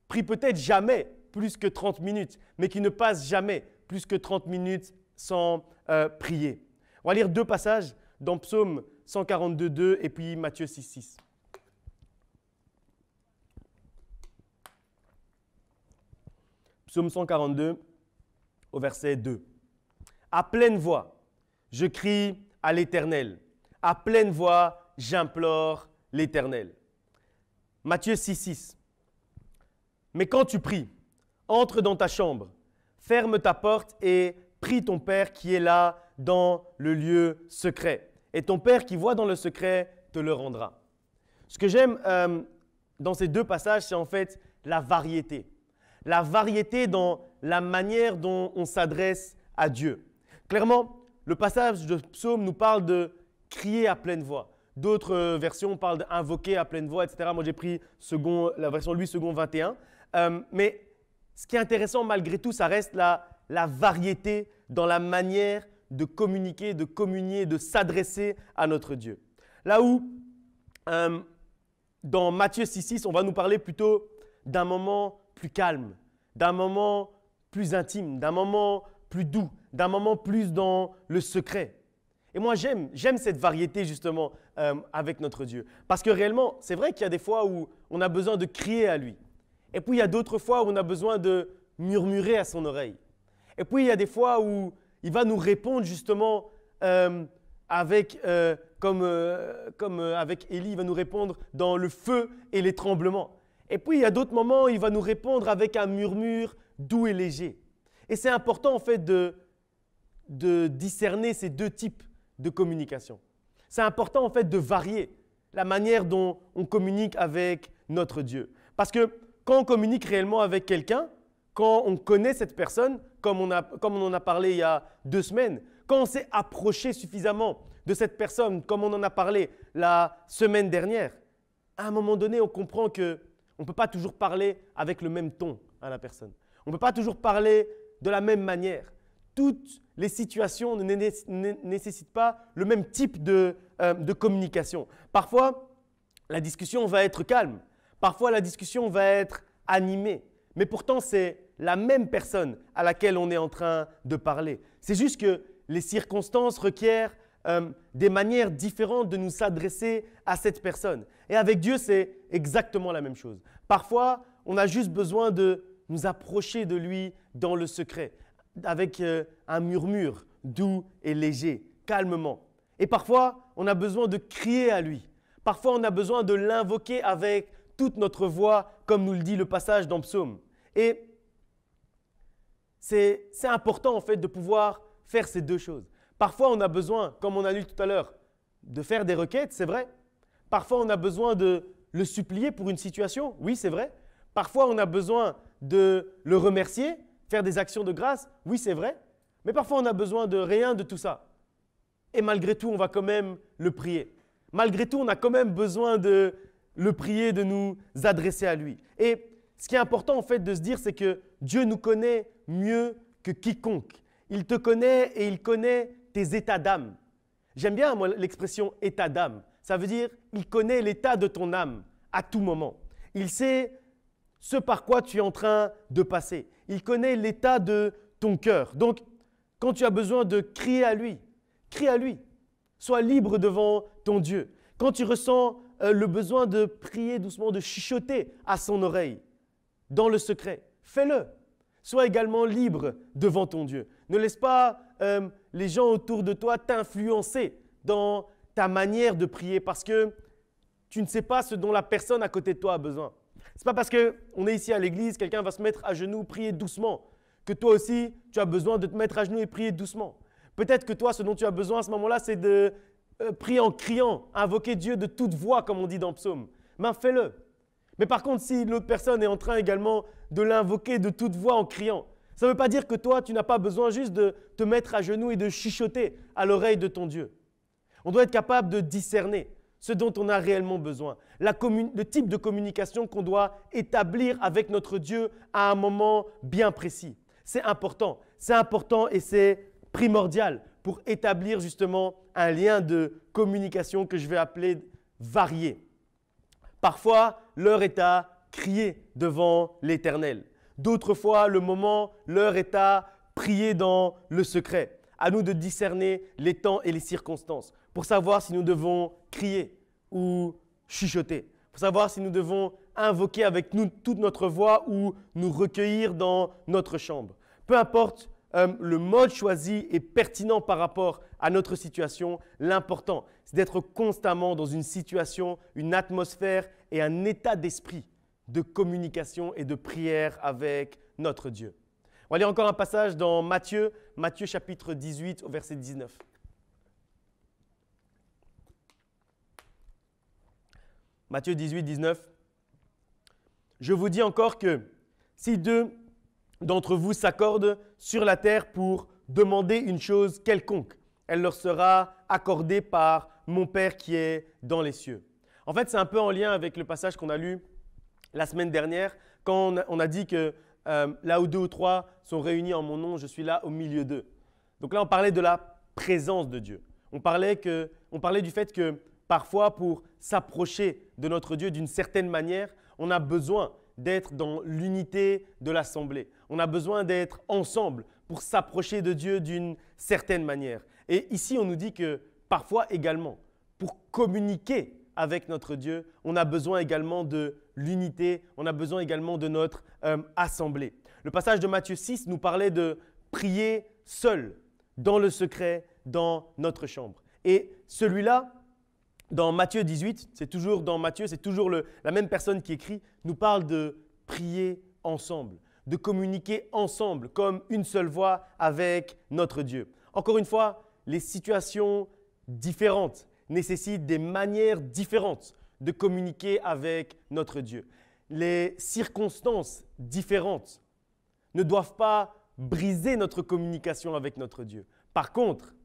[SPEAKER 1] prient peut-être jamais plus que 30 minutes, mais qui ne passent jamais plus que 30 minutes sans prier. On va lire 2 passages dans Psaume 142:2 et puis Matthieu 6:6. Psaume 142 au verset 2. À pleine voix, je crie à l'Éternel. À pleine voix, j'implore l'Éternel. Matthieu 6:6. Mais quand tu pries, entre dans ta chambre, ferme ta porte et prie ton Père qui est là dans le lieu secret. Et ton Père qui voit dans le secret te le rendra. Ce que j'aime dans ces 2 passages, c'est en fait la variété. La variété dans la manière dont on s'adresse à Dieu. Clairement, le passage de Psaume nous parle de crier à pleine voix. D'autres versions parlent d'invoquer à pleine voix, etc. Moi, j'ai pris la version Louis II 21. Mais ce qui est intéressant malgré tout, ça reste la variété dans la manière de communiquer, de communier, de s'adresser à notre Dieu. Là où, dans Matthieu 6:6, on va nous parler plutôt d'un moment plus calme, d'un moment plus intime, d'un moment plus doux, d'un moment plus dans le secret. Et moi, j'aime cette variété justement avec notre Dieu. Parce que réellement, c'est vrai qu'il y a des fois où on a besoin de crier à lui. Et puis, il y a d'autres fois où on a besoin de murmurer à son oreille. Et puis, il y a des fois où il va nous répondre justement comme avec Élie, il va nous répondre dans le feu et les tremblements. Et puis, il y a d'autres moments où il va nous répondre avec un murmure doux et léger. Et c'est important en fait de discerner ces 2 types de communication. C'est important en fait de varier la manière dont on communique avec notre Dieu. Parce que quand on communique réellement avec quelqu'un, quand on connaît cette personne, comme on en a parlé il y a 2 semaines, quand on s'est approché suffisamment de cette personne, comme on en a parlé la semaine dernière, à un moment donné, on comprend qu'on ne peut pas toujours parler avec le même ton à la personne. On ne peut pas toujours parler de la même manière. Toutes les situations ne nécessitent pas le même type de communication. Parfois, la discussion va être calme. Parfois, la discussion va être animée. Mais pourtant, c'est la même personne à laquelle on est en train de parler. C'est juste que les circonstances requièrent des manières différentes de nous s'adresser à cette personne. Et avec Dieu, c'est exactement la même chose. Parfois, on a juste besoin de nous approcher de lui dans le secret, avec un murmure doux et léger, calmement. Et parfois, on a besoin de crier à lui. Parfois, on a besoin de l'invoquer avec toute notre voix, comme nous le dit le passage dans Psaume. Et c'est important en fait de pouvoir faire ces 2 choses. Parfois, on a besoin, comme on a lu tout à l'heure, de faire des requêtes, c'est vrai. Parfois, on a besoin de le supplier pour une situation, oui, c'est vrai. Parfois, on a besoin de le remercier, faire des actions de grâce, oui, c'est vrai. Mais parfois, on a besoin de rien de tout ça. Et malgré tout, on va quand même le prier. Malgré tout, on a quand même besoin de le prier, de nous adresser à lui. Et ce qui est important en fait de se dire, c'est que Dieu nous connaît mieux que quiconque. Il te connaît et il connaît tes états d'âme. J'aime bien moi l'expression état d'âme. Ça veut dire il connaît l'état de ton âme à tout moment. Il sait ce par quoi tu es en train de passer. Il connaît l'état de ton cœur. Donc, quand tu as besoin de crier à lui, crie à lui. Sois libre devant ton Dieu. Quand tu ressens le besoin de prier doucement, de chuchoter à son oreille, dans le secret, fais-le. Sois également libre devant ton Dieu. Ne laisse pas les gens autour de toi t'influencer dans ta manière de prier parce que tu ne sais pas ce dont la personne à côté de toi a besoin. Ce n'est pas parce qu'on est ici à l'église, quelqu'un va se mettre à genoux, prier doucement, que toi aussi, tu as besoin de te mettre à genoux et prier doucement. Peut-être que toi, ce dont tu as besoin à ce moment-là, c'est de prier en criant, invoquer Dieu de toute voix, comme on dit dans le psaume. Ben, fais-le. Mais par contre, si l'autre personne est en train également de l'invoquer de toute voix en criant, ça ne veut pas dire que toi, tu n'as pas besoin juste de te mettre à genoux et de chuchoter à l'oreille de ton Dieu. On doit être capable de discerner ce dont on a réellement besoin, le type de communication qu'on doit établir avec notre Dieu à un moment bien précis. C'est important et c'est primordial pour établir justement un lien de communication que je vais appeler varié. Parfois, l'heure est à crier devant l'Éternel. D'autres fois, l'heure est à prier dans le secret. À nous de discerner les temps et les circonstances pour savoir si nous devons crier ou chuchoter, pour savoir si nous devons invoquer avec nous toute notre voix ou nous recueillir dans notre chambre. Peu importe le mode choisi est pertinent par rapport à notre situation, l'important, c'est d'être constamment dans une situation, une atmosphère et un état d'esprit de communication et de prière avec notre Dieu. On va lire encore un passage dans Matthieu chapitre 18 au verset 19. Matthieu 18, 19. Je vous dis encore que si deux d'entre vous s'accordent sur la terre pour demander une chose quelconque, elle leur sera accordée par mon Père qui est dans les cieux. En fait, c'est un peu en lien avec le passage qu'on a lu la semaine dernière, quand on a dit que là où deux ou trois sont réunis en mon nom, je suis là au milieu d'eux. Donc là, on parlait de la présence de Dieu. On parlait du fait que parfois, pour s'approcher de notre Dieu d'une certaine manière, on a besoin d'être dans l'unité de l'assemblée. On a besoin d'être ensemble pour s'approcher de Dieu d'une certaine manière. Et ici, on nous dit que parfois également, pour communiquer avec notre Dieu, on a besoin également de l'unité, on a besoin également de notre assemblée. Le passage de Matthieu 6 nous parlait de prier seul, dans le secret, dans notre chambre. Et celui-là, dans Matthieu 18, c'est toujours la même personne qui écrit, nous parle de prier ensemble, de communiquer ensemble comme une seule voix avec notre Dieu. Encore une fois, les situations différentes nécessitent des manières différentes de communiquer avec notre Dieu. Les circonstances différentes ne doivent pas briser notre communication avec notre Dieu. Par contre,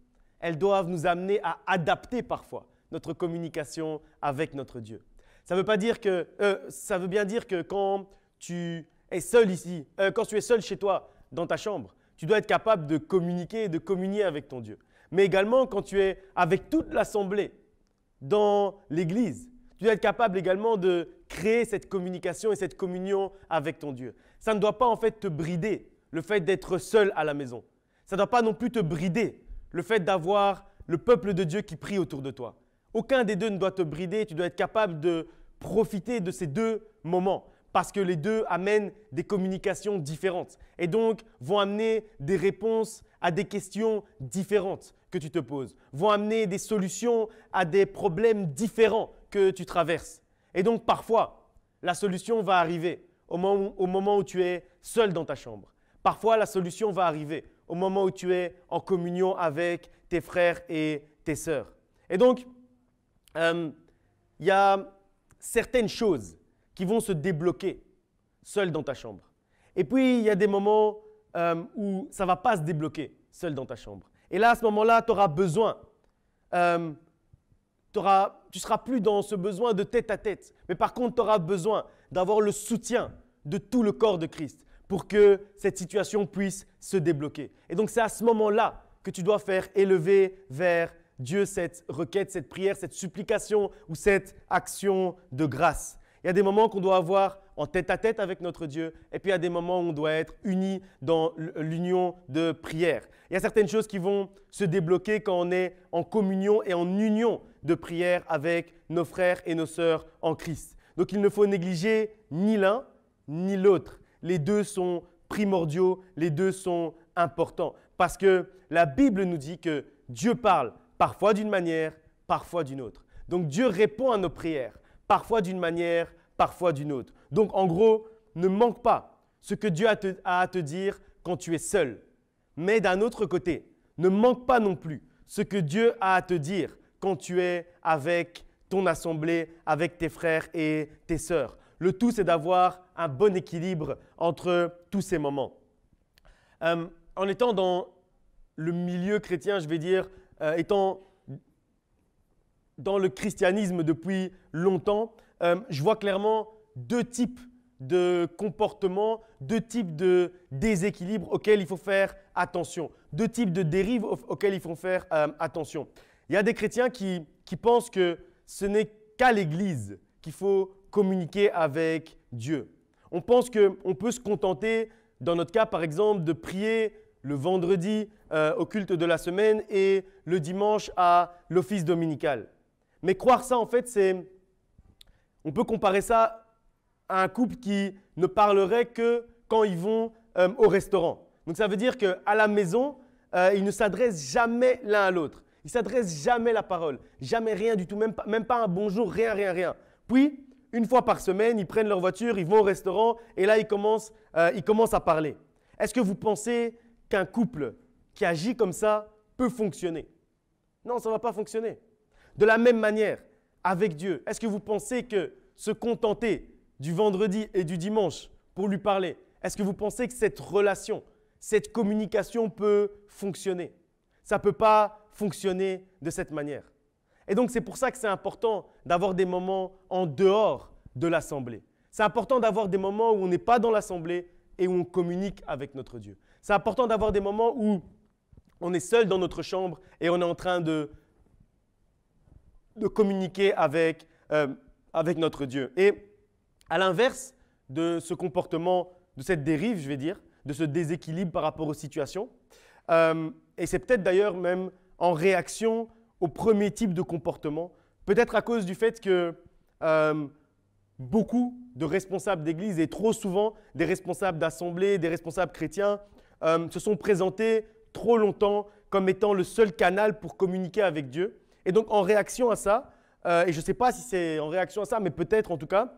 [SPEAKER 1] elles doivent nous amener à adapter parfois notre communication avec notre Dieu. Ça veut bien dire que quand tu es seul ici, quand tu es seul chez toi, dans ta chambre, tu dois être capable de communiquer et de communier avec ton Dieu. Mais également, quand tu es avec toute l'assemblée dans l'église, tu dois être capable également de créer cette communication et cette communion avec ton Dieu. Ça ne doit pas en fait te brider le fait d'être seul à la maison. Ça ne doit pas non plus te brider le fait d'avoir le peuple de Dieu qui prie autour de toi. Aucun des deux ne doit te brider, tu dois être capable de profiter de ces deux moments parce que les deux amènent des communications différentes et donc vont amener des réponses à des questions différentes que tu te poses, vont amener des solutions à des problèmes différents que tu traverses. Et donc parfois, la solution va arriver au moment où tu es seul dans ta chambre. Parfois, la solution va arriver au moment où tu es en communion avec tes frères et tes sœurs. Et donc, il y a certaines choses qui vont se débloquer seul dans ta chambre. Et puis, il y a des moments où ça ne va pas se débloquer seul dans ta chambre. Et là, à ce moment-là, tu auras besoin, tu ne seras plus dans ce besoin de tête à tête, mais par contre, tu auras besoin d'avoir le soutien de tout le corps de Christ pour que cette situation puisse se débloquer. Et donc, c'est à ce moment-là que tu dois faire élever vers Dieu cette requête, cette prière, cette supplication ou cette action de grâce. Il y a des moments qu'on doit avoir en tête-à-tête avec notre Dieu et puis il y a des moments où on doit être unis dans l'union de prière. Il y a certaines choses qui vont se débloquer quand on est en communion et en union de prière avec nos frères et nos sœurs en Christ. Donc il ne faut négliger ni l'un ni l'autre. Les deux sont primordiaux, les deux sont importants parce que la Bible nous dit que Dieu parle parfois d'une manière, parfois d'une autre. Donc Dieu répond à nos prières, parfois d'une manière, parfois d'une autre. Donc en gros, ne manque pas ce que Dieu a à te dire quand tu es seul. Mais d'un autre côté, ne manque pas non plus ce que Dieu a à te dire quand tu es avec ton assemblée, avec tes frères et tes sœurs. Le tout, c'est d'avoir un bon équilibre entre tous ces moments. En étant dans le milieu chrétien, je vais dire, étant dans le christianisme depuis longtemps, je vois clairement deux types de comportements, deux types de déséquilibres auxquels il faut faire attention, deux types de dérives auxquels il faut faire attention. Il y a des chrétiens qui pensent que ce n'est qu'à l'Église qu'il faut communiquer avec Dieu. On pense qu'on peut se contenter, dans notre cas par exemple, de prier le vendredi au culte de la semaine et le dimanche à l'office dominical. Mais croire ça, en fait, on peut comparer ça à un couple qui ne parlerait que quand ils vont au restaurant. Donc ça veut dire qu'à la maison, ils ne s'adressent jamais l'un à l'autre. Ils ne s'adressent jamais la parole, jamais rien du tout, même pas un bonjour, rien. Puis, une fois par semaine, ils prennent leur voiture, ils vont au restaurant et là, ils commencent à parler. Est-ce que vous pensez qu'un couple qui agit comme ça peut fonctionner? Non, ça ne va pas fonctionner. De la même manière, avec Dieu, est-ce que vous pensez que se contenter du vendredi et du dimanche pour lui parler, est-ce que vous pensez que cette relation, cette communication peut fonctionner? Ça ne peut pas fonctionner de cette manière. Et donc, c'est pour ça que c'est important d'avoir des moments en dehors de l'assemblée. C'est important d'avoir des moments où on n'est pas dans l'assemblée et où on communique avec notre Dieu. C'est important d'avoir des moments où on est seul dans notre chambre et on est en train de communiquer avec notre Dieu. Et à l'inverse de ce comportement, de cette dérive, je vais dire, de ce déséquilibre par rapport aux situations, et c'est peut-être d'ailleurs même en réaction au premier type de comportement, peut-être à cause du fait que beaucoup de responsables d'église et trop souvent des responsables d'assemblée, des responsables chrétiens se sont présentés trop longtemps comme étant le seul canal pour communiquer avec Dieu. Et donc en réaction à ça, et je ne sais pas si c'est en réaction à ça, mais peut-être en tout cas,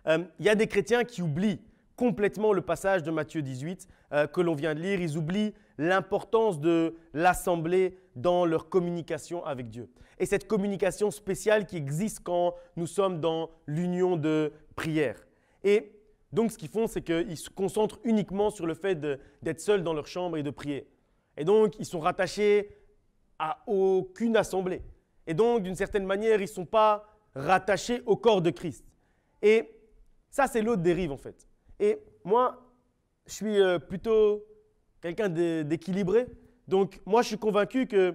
[SPEAKER 1] il y a des chrétiens qui oublient complètement le passage de Matthieu 18 que l'on vient de lire. Ils oublient l'importance de l'assemblée dans leur communication avec Dieu. Et cette communication spéciale qui existe quand nous sommes dans l'union de prière. Et donc ce qu'ils font, c'est qu'ils se concentrent uniquement sur le fait d'être seuls dans leur chambre et de prier. Et donc ils sont rattachés à aucune assemblée. Et donc d'une certaine manière, ils ne sont pas rattachés au corps de Christ. Et ça, c'est l'autre dérive en fait. Et moi, je suis plutôt quelqu'un d'équilibré. Donc, moi, je suis convaincu que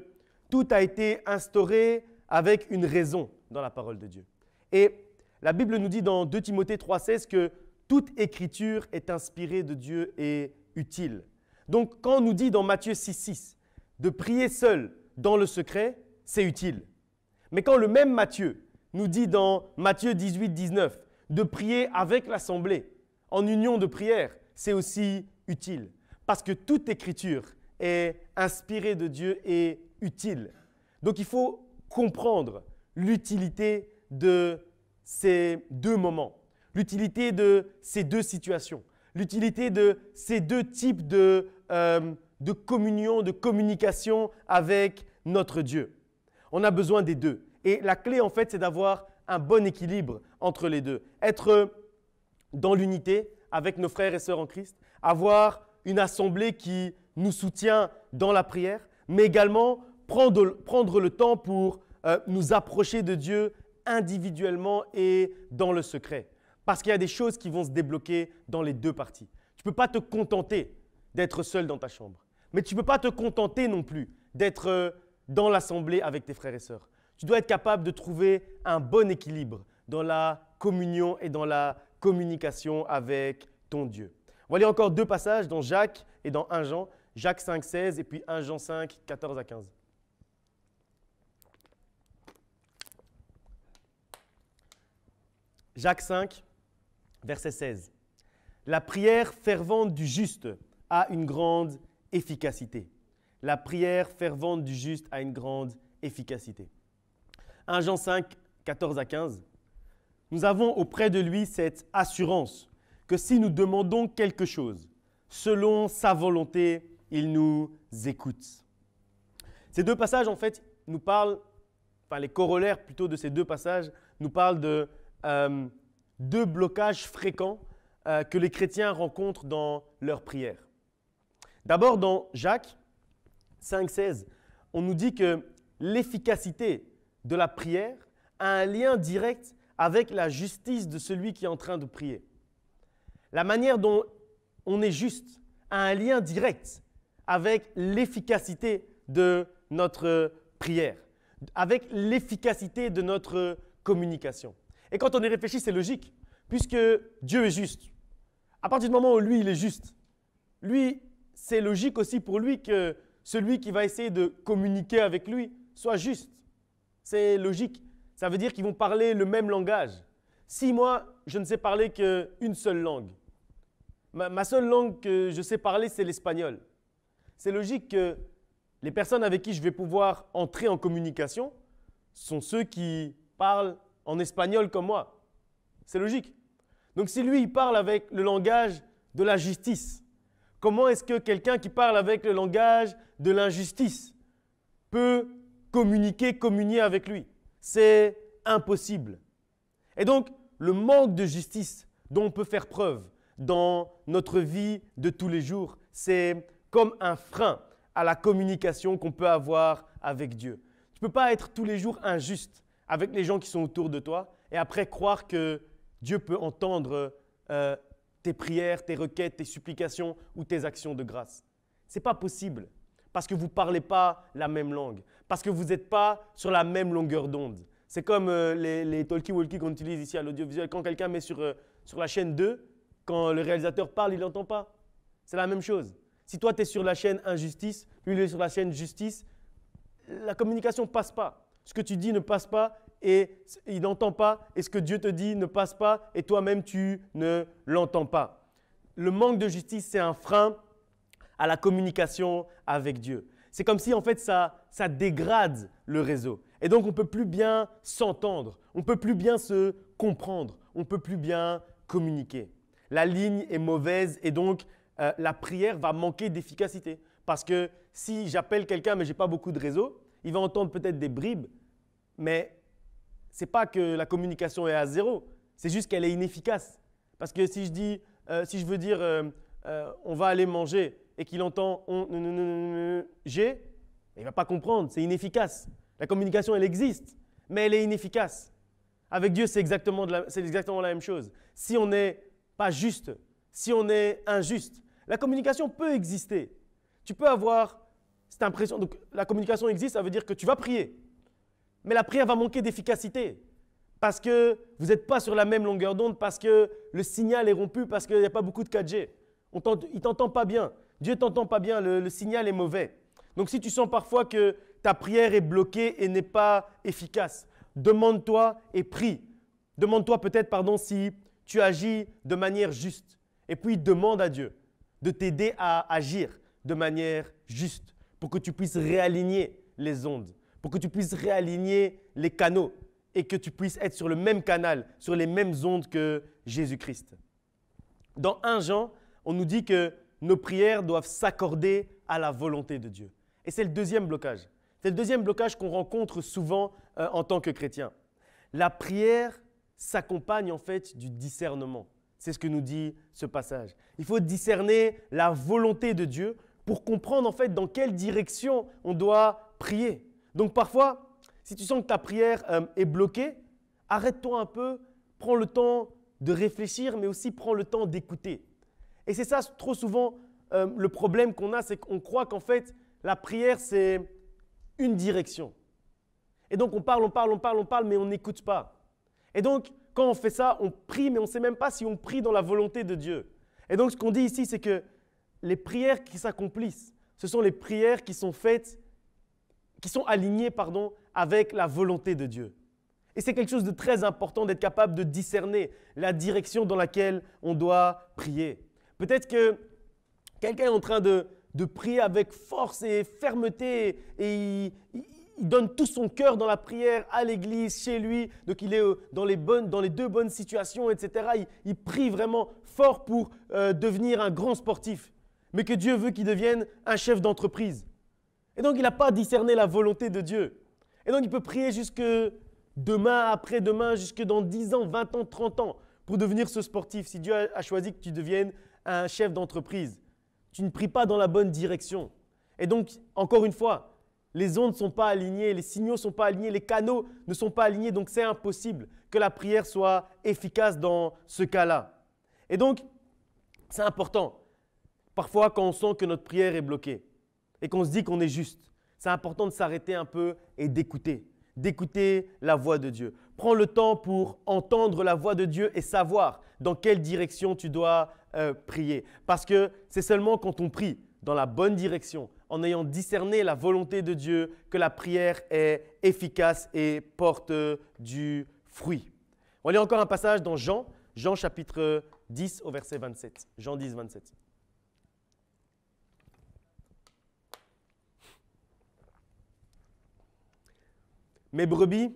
[SPEAKER 1] tout a été instauré avec une raison dans la parole de Dieu. Et la Bible nous dit dans 2 Timothée 3,16 que toute écriture est inspirée de Dieu et utile. Donc, quand on nous dit dans Matthieu 6,6 de prier seul dans le secret, c'est utile. Mais quand le même Matthieu nous dit dans Matthieu 18,19 de prier avec l'assemblée, en union de prière, c'est aussi utile. Parce que toute écriture est inspirée de Dieu et utile. Donc il faut comprendre l'utilité de ces deux moments, l'utilité de ces deux situations, l'utilité de ces deux types de communion, de communication avec notre Dieu. On a besoin des deux. Et la clé, en fait, c'est d'avoir un bon équilibre entre les deux. Être dans l'unité avec nos frères et sœurs en Christ, avoir une assemblée qui nous soutient dans la prière, mais également prendre le temps pour nous approcher de Dieu individuellement et dans le secret. Parce qu'il y a des choses qui vont se débloquer dans les deux parties. Tu ne peux pas te contenter d'être seul dans ta chambre, mais tu ne peux pas te contenter non plus d'être dans l'assemblée avec tes frères et sœurs. Tu dois être capable de trouver un bon équilibre dans la communion et dans la communication avec ton Dieu. On va lire encore deux passages dans Jacques et dans 1 Jean. Jacques 5, 16 et puis 1 Jean 5, 14 à 15. Jacques 5, verset 16. La prière fervente du juste a une grande efficacité. La prière fervente du juste a une grande efficacité. 1 Jean 5, 14 à 15. nous avons auprès de lui cette assurance que si nous demandons quelque chose, selon sa volonté, il nous écoute. Ces deux passages, en fait, nous parlent, enfin les corollaires plutôt de ces deux passages, nous parlent de deux blocages fréquents que les chrétiens rencontrent dans leur prière. D'abord, dans Jacques 5,16, on nous dit que l'efficacité de la prière a un lien direct avec la justice de celui qui est en train de prier. La manière dont on est juste a un lien direct avec l'efficacité de notre prière, avec l'efficacité de notre communication. Et quand on y réfléchit, c'est logique, puisque Dieu est juste. À partir du moment où lui, il est juste, lui, c'est logique aussi pour lui que celui qui va essayer de communiquer avec lui soit juste. C'est logique. Ça veut dire qu'ils vont parler le même langage. Si moi, je ne sais parler qu'une seule langue, ma seule langue que je sais parler, c'est l'espagnol. C'est logique que les personnes avec qui je vais pouvoir entrer en communication sont ceux qui parlent en espagnol comme moi. C'est logique. Donc si lui, il parle avec le langage de la justice, comment est-ce que quelqu'un qui parle avec le langage de l'injustice peut communier avec lui? C'est impossible. Et donc, le manque de justice dont on peut faire preuve dans notre vie de tous les jours, c'est comme un frein à la communication qu'on peut avoir avec Dieu. Tu ne peux pas être tous les jours injuste avec les gens qui sont autour de toi et après croire que Dieu peut entendre tes prières, tes requêtes, tes supplications ou tes actions de grâce. Ce n'est pas possible parce que vous ne parlez pas la même langue, parce que vous n'êtes pas sur la même longueur d'onde. C'est comme les talkie-walkie qu'on utilise ici à l'audiovisuel. Quand quelqu'un met sur la chaîne 2, quand le réalisateur parle, il n'entend pas. C'est la même chose. Si toi, tu es sur la chaîne injustice, lui, il est sur la chaîne justice, la communication ne passe pas. Ce que tu dis ne passe pas et il n'entend pas. Et ce que Dieu te dit ne passe pas et toi-même, tu ne l'entends pas. Le manque de justice, c'est un frein à la communication avec Dieu. C'est comme si, en fait, ça dégrade le réseau. Et donc, on ne peut plus bien s'entendre, on ne peut plus bien se comprendre, on ne peut plus bien communiquer. La ligne est mauvaise et donc, la prière va manquer d'efficacité. Parce que si j'appelle quelqu'un mais je n'ai pas beaucoup de réseau, il va entendre peut-être des bribes, mais ce n'est pas que la communication est à zéro, c'est juste qu'elle est inefficace. Parce que si je veux dire on va aller manger et qu'il entend j'ai, il ne va pas comprendre, c'est inefficace. La communication, elle existe, mais elle est inefficace. Avec Dieu, c'est exactement la même chose. Si on n'est pas juste, si on est injuste, la communication peut exister. Tu peux avoir cette impression, donc la communication existe, ça veut dire que tu vas prier. Mais la prière va manquer d'efficacité parce que vous n'êtes pas sur la même longueur d'onde, parce que le signal est rompu, parce qu'il n'y a pas beaucoup de 4G. Il ne t'entend pas bien. Dieu ne t'entend pas bien, le signal est mauvais. Donc si tu sens parfois que ta prière est bloquée et n'est pas efficace, demande-toi et prie. Demande-toi peut-être, si tu agis de manière juste. Et puis demande à Dieu de t'aider à agir de manière juste pour que tu puisses réaligner les ondes, pour que tu puisses réaligner les canaux et que tu puisses être sur le même canal, sur les mêmes ondes que Jésus-Christ. Dans 1 Jean, on nous dit que nos prières doivent s'accorder à la volonté de Dieu. Et c'est le deuxième blocage. C'est le deuxième blocage qu'on rencontre souvent en tant que chrétien. La prière s'accompagne en fait du discernement. C'est ce que nous dit ce passage. Il faut discerner la volonté de Dieu pour comprendre en fait dans quelle direction on doit prier. Donc parfois, si tu sens que ta prière est bloquée, arrête-toi un peu, prends le temps de réfléchir, mais aussi prends le temps d'écouter. Et c'est ça trop souvent le problème qu'on a, c'est qu'on croit qu'en fait la prière c'est une direction. Et donc on parle, mais on n'écoute pas. Et donc quand on fait ça, on prie, mais on ne sait même pas si on prie dans la volonté de Dieu. Et donc ce qu'on dit ici, c'est que les prières qui s'accomplissent, ce sont les prières qui sont faites, qui sont alignées avec la volonté de Dieu. Et c'est quelque chose de très important d'être capable de discerner la direction dans laquelle on doit prier. Peut-être que quelqu'un est en train de prier avec force et fermeté et il il donne tout son cœur dans la prière, à l'église, chez lui. Donc il est dans les deux bonnes situations, etc. Il prie vraiment fort pour devenir un grand sportif. Mais que Dieu veut qu'il devienne un chef d'entreprise. Et donc il n'a pas discerné la volonté de Dieu. Et donc il peut prier jusque demain, après-demain, jusque dans 10 ans, 20 ans, 30 ans pour devenir ce sportif. Si Dieu a choisi que tu deviennes un chef d'entreprise, tu ne pries pas dans la bonne direction. Et donc, encore une fois, les ondes ne sont pas alignées, les signaux ne sont pas alignés, les canaux ne sont pas alignés. Donc, c'est impossible que la prière soit efficace dans ce cas-là. Et donc, c'est important. Parfois, quand on sent que notre prière est bloquée et qu'on se dit qu'on est juste, c'est important de s'arrêter un peu et d'écouter la voix de Dieu. Prends le temps pour entendre la voix de Dieu et savoir dans quelle direction tu dois prier. Parce que c'est seulement quand on prie dans la bonne direction, en ayant discerné la volonté de Dieu, que la prière est efficace et porte du fruit. On va lire encore un passage dans Jean chapitre 10 au verset 27. Jean 10, 27. Mes brebis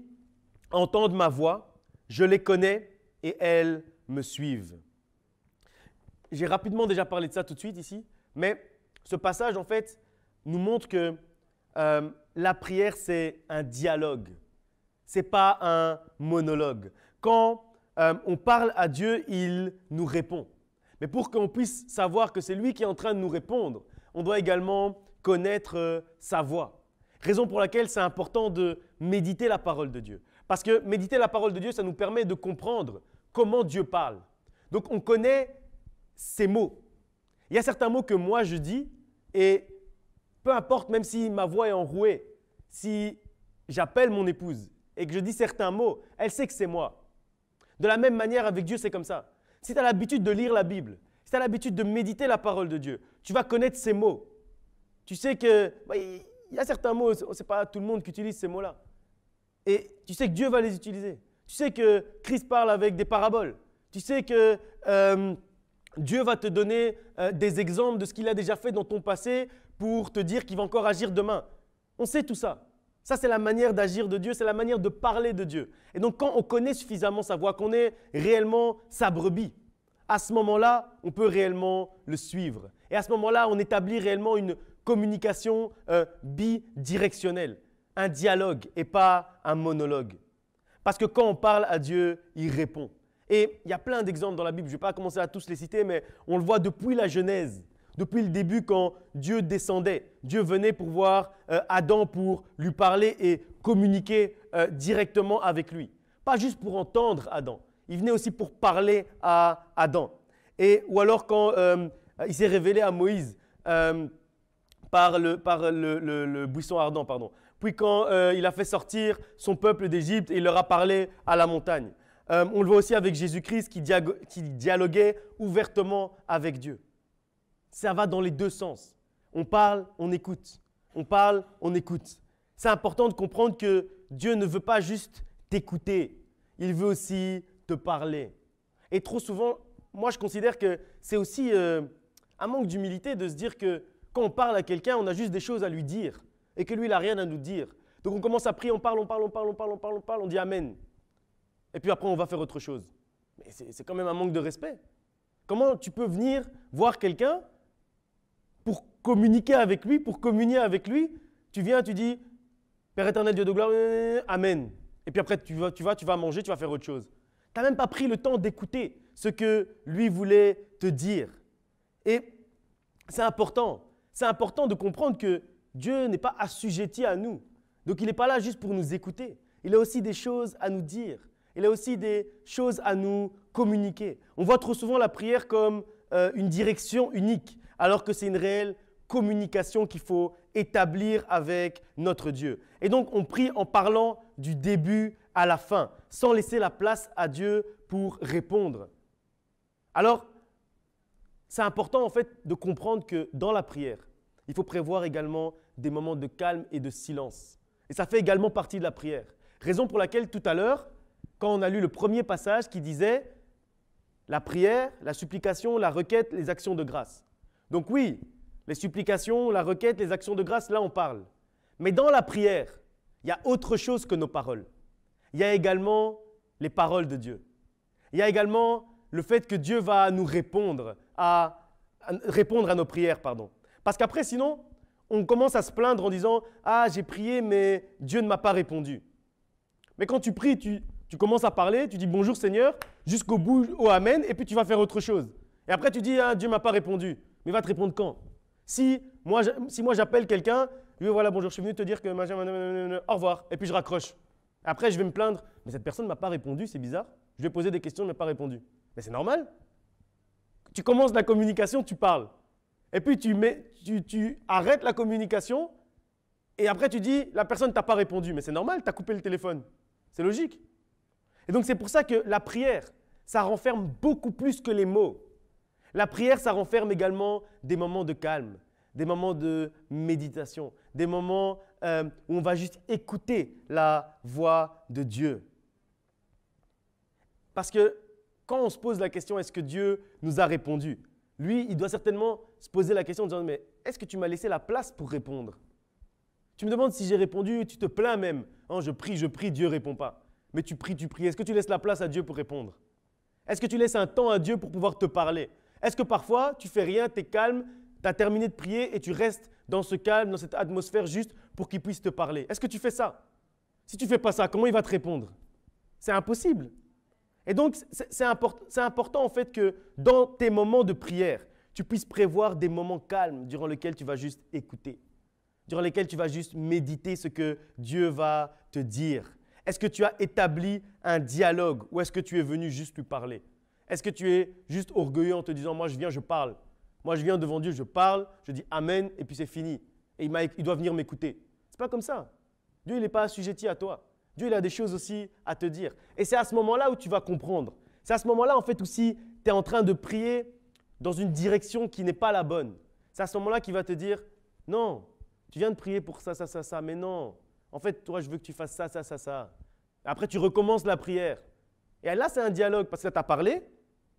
[SPEAKER 1] entendent ma voix, je les connais et elles me suivent. J'ai rapidement déjà parlé de ça tout de suite ici, mais ce passage en fait nous montre que la prière c'est un dialogue, ce n'est pas un monologue. Quand on parle à Dieu, il nous répond. Mais pour qu'on puisse savoir que c'est lui qui est en train de nous répondre, on doit également connaître sa voix. Raison pour laquelle c'est important de méditer la parole de Dieu. Parce que méditer la parole de Dieu, ça nous permet de comprendre comment Dieu parle. Donc on connaît ces mots. Il y a certains mots que moi je dis et peu importe, même si ma voix est enrouée, si j'appelle mon épouse et que je dis certains mots, elle sait que c'est moi. De la même manière avec Dieu, c'est comme ça. Si tu as l'habitude de lire la Bible, si tu as l'habitude de méditer la parole de Dieu, tu vas connaître ces mots. Tu sais que… il y a certains mots, ce n'est pas tout le monde qui utilise ces mots-là. Et tu sais que Dieu va les utiliser. Tu sais que Christ parle avec des paraboles. Tu sais que Dieu va te donner des exemples de ce qu'il a déjà fait dans ton passé pour te dire qu'il va encore agir demain. On sait tout ça. Ça, c'est la manière d'agir de Dieu, c'est la manière de parler de Dieu. Et donc, quand on connaît suffisamment sa voix, qu'on est réellement sa brebis, à ce moment-là, on peut réellement le suivre. Et à ce moment-là, on établit réellement une communication bidirectionnelle, un dialogue et pas un monologue. Parce que quand on parle à Dieu, il répond. Et il y a plein d'exemples dans la Bible, je ne vais pas commencer à tous les citer, mais on le voit depuis la Genèse, depuis le début quand Dieu descendait. Dieu venait pour voir Adam, pour lui parler et communiquer directement avec lui. Pas juste pour entendre Adam, il venait aussi pour parler à Adam. Ou alors quand il s'est révélé à Moïse, par le buisson ardent, pardon. Puis quand il a fait sortir son peuple d'Égypte, il leur a parlé à la montagne. On le voit aussi avec Jésus-Christ qui dialoguait ouvertement avec Dieu. Ça va dans les deux sens. On parle, on écoute. On parle, on écoute. C'est important de comprendre que Dieu ne veut pas juste t'écouter, il veut aussi te parler. Et trop souvent, moi je considère que c'est aussi un manque d'humilité de se dire que quand on parle à quelqu'un, on a juste des choses à lui dire et que lui, il n'a rien à nous dire. Donc on commence à prier, on parle, on dit Amen. Et puis après, on va faire autre chose. Mais c'est quand même un manque de respect. Comment tu peux venir voir quelqu'un pour communiquer avec lui, pour communier avec lui? Tu viens, tu dis Père éternel, Dieu de gloire, Amen. Et puis après, tu vas manger, tu vas faire autre chose. Tu n'as même pas pris le temps d'écouter ce que lui voulait te dire. Et c'est important. C'est important de comprendre que Dieu n'est pas assujetti à nous. Donc, il n'est pas là juste pour nous écouter. Il a aussi des choses à nous dire. Il a aussi des choses à nous communiquer. On voit trop souvent la prière comme une direction unique, alors que c'est une réelle communication qu'il faut établir avec notre Dieu. Et donc, on prie en parlant du début à la fin, sans laisser la place à Dieu pour répondre. Alors, c'est important en fait de comprendre que dans la prière, il faut prévoir également des moments de calme et de silence. Et ça fait également partie de la prière. Raison pour laquelle tout à l'heure, quand on a lu le premier passage qui disait la prière, la supplication, la requête, les actions de grâce. Donc oui, les supplications, la requête, les actions de grâce, là on parle. Mais dans la prière, il y a autre chose que nos paroles. Il y a également les paroles de Dieu. Il y a également le fait que Dieu va nous répondre à nos prières. Parce qu'après, sinon, on commence à se plaindre en disant « Ah, j'ai prié, mais Dieu ne m'a pas répondu. » Mais quand tu pries, tu commences à parler, tu dis « Bonjour Seigneur » jusqu'au bout, au Amen, et puis tu vas faire autre chose. Et après, tu dis « Ah, Dieu ne m'a pas répondu. » Mais il va te répondre quand? Si moi j'appelle quelqu'un, je dis « Voilà, bonjour, je suis venu te dire que… au revoir » et puis je raccroche. Après, je vais me plaindre « Mais cette personne ne m'a pas répondu, c'est bizarre. Je lui ai posé des questions, elle ne m'a pas répondu. » Mais c'est normal. Tu commences la communication, tu parles. Et puis tu arrêtes la communication et après tu dis la personne ne t'a pas répondu. Mais c'est normal, tu as coupé le téléphone. C'est logique. Et donc c'est pour ça que la prière, ça renferme beaucoup plus que les mots. La prière, ça renferme également des moments de calme, des moments de méditation, des moments où on va juste écouter la voix de Dieu. Parce que quand on se pose la question, est-ce que Dieu nous a répondu? Lui, il doit certainement se poser la question en disant, mais est-ce que tu m'as laissé la place pour répondre? Tu me demandes si j'ai répondu, tu te plains même. Oh, je prie, Dieu ne répond pas. Mais tu pries. Est-ce que tu laisses la place à Dieu pour répondre? Est-ce que tu laisses un temps à Dieu pour pouvoir te parler? Est-ce que parfois, tu fais rien, tu es calme, tu as terminé de prier et tu restes dans ce calme, dans cette atmosphère juste pour qu'il puisse te parler? Est-ce que tu fais ça? Si tu ne fais pas ça, comment il va te répondre? C'est impossible. Et donc, c'est important en fait que dans tes moments de prière, tu puisses prévoir des moments calmes durant lesquels tu vas juste écouter, durant lesquels tu vas juste méditer ce que Dieu va te dire. Est-ce que tu as établi un dialogue ou est-ce que tu es venu juste lui parler? Est-ce que tu es juste orgueilleux en te disant « Moi, je viens, je parle. Moi, je viens devant Dieu, je parle, je dis Amen et puis c'est fini. Et il doit venir m'écouter. » Ce n'est pas comme ça. Dieu, il n'est pas assujetti à toi. Dieu, il a des choses aussi à te dire. Et c'est à ce moment-là où tu vas comprendre. C'est à ce moment-là, en fait, où si tu es en train de prier dans une direction qui n'est pas la bonne, c'est à ce moment-là qu'il va te dire « Non, tu viens de prier pour ça, ça, ça, ça, mais non. En fait, toi, je veux que tu fasses ça, ça, ça, ça. » Après, tu recommences la prière. Et là, c'est un dialogue parce que tu as parlé,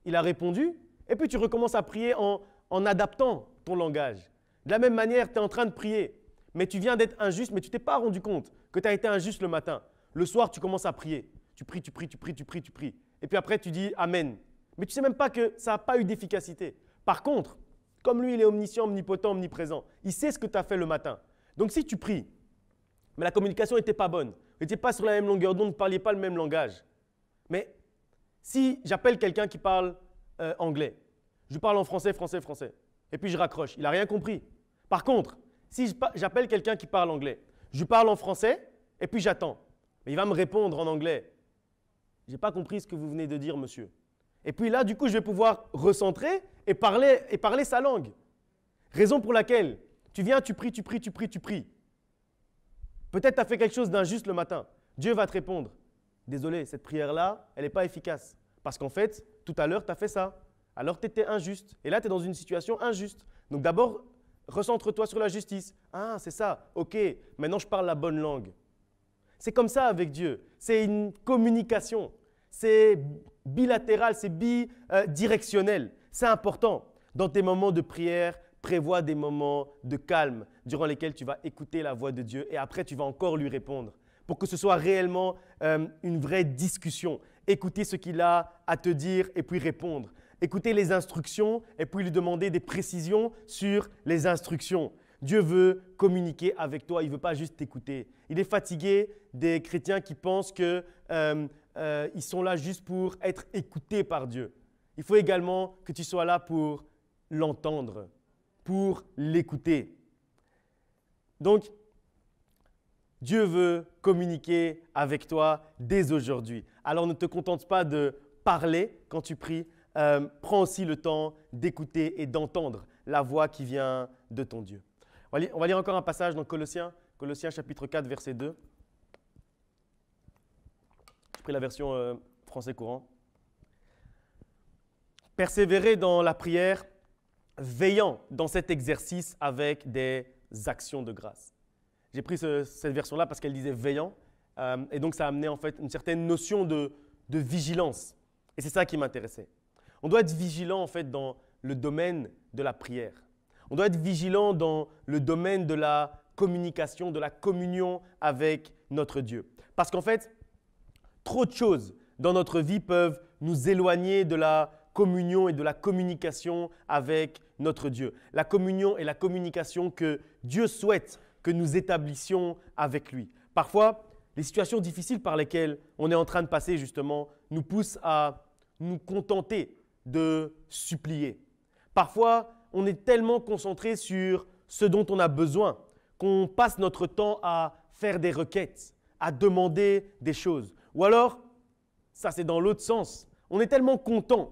[SPEAKER 1] il a répondu, et puis tu recommences à prier en adaptant ton langage. De la même manière, tu es en train de prier, mais tu viens d'être injuste, mais tu ne t'es pas rendu compte que tu as été injuste le matin. Le soir, tu commences à prier. Tu pries. Et puis après, tu dis Amen. Mais tu ne sais même pas que ça n'a pas eu d'efficacité. Par contre, comme lui, il est omniscient, omnipotent, omniprésent, il sait ce que tu as fait le matin. Donc si tu pries, mais la communication n'était pas bonne, vous n'étiez pas sur la même longueur d'onde, vous ne parliez pas le même langage. Mais si j'appelle quelqu'un qui parle anglais, je parle en français, et puis je raccroche, il n'a rien compris. Par contre, si j'appelle quelqu'un qui parle anglais, je parle en français, et puis j'attends. Mais il va me répondre en anglais. Je n'ai pas compris ce que vous venez de dire, monsieur. Et puis là, du coup, je vais pouvoir recentrer et parler sa langue. Raison pour laquelle tu viens, tu pries. Peut-être tu as fait quelque chose d'injuste le matin. Dieu va te répondre. Désolé, cette prière-là, elle n'est pas efficace. Parce qu'en fait, tout à l'heure, tu as fait ça. Alors, tu étais injuste. Et là, tu es dans une situation injuste. Donc d'abord, recentre-toi sur la justice. Ah, c'est ça. OK, maintenant, je parle la bonne langue. C'est comme ça avec Dieu. C'est une communication. C'est bilatéral, c'est bidirectionnel. C'est important. Dans tes moments de prière, prévois des moments de calme durant lesquels tu vas écouter la voix de Dieu et après, tu vas encore lui répondre pour que ce soit réellement une vraie discussion. Écouter ce qu'il a à te dire et puis répondre. Écouter les instructions et puis lui demander des précisions sur les instructions. Dieu veut communiquer avec toi, il ne veut pas juste t'écouter. Il est fatigué des chrétiens qui pensent qu'ils sont là juste pour être écoutés par Dieu. Il faut également que tu sois là pour l'entendre, pour l'écouter. Donc, Dieu veut communiquer avec toi dès aujourd'hui. Alors ne te contente pas de parler quand tu pries, prends aussi le temps d'écouter et d'entendre la voix qui vient de ton Dieu. On va lire encore un passage dans Colossiens chapitre 4, verset 2. J'ai pris la version français courant. Persévérez dans la prière, veillant dans cet exercice avec des actions de grâce. J'ai pris cette version-là parce qu'elle disait veillant, et donc ça a amené en fait une certaine notion de vigilance. Et c'est ça qui m'intéressait. On doit être vigilant en fait dans le domaine de la prière. On doit être vigilant dans le domaine de la communication, de la communion avec notre Dieu. Parce qu'en fait, trop de choses dans notre vie peuvent nous éloigner de la communion et de la communication avec notre Dieu. La communion et la communication que Dieu souhaite que nous établissions avec lui. Parfois, les situations difficiles par lesquelles on est en train de passer justement nous poussent à nous contenter de supplier. Parfois, on est tellement concentré sur ce dont on a besoin qu'on passe notre temps à faire des requêtes, à demander des choses. Ou alors, ça c'est dans l'autre sens, on est tellement content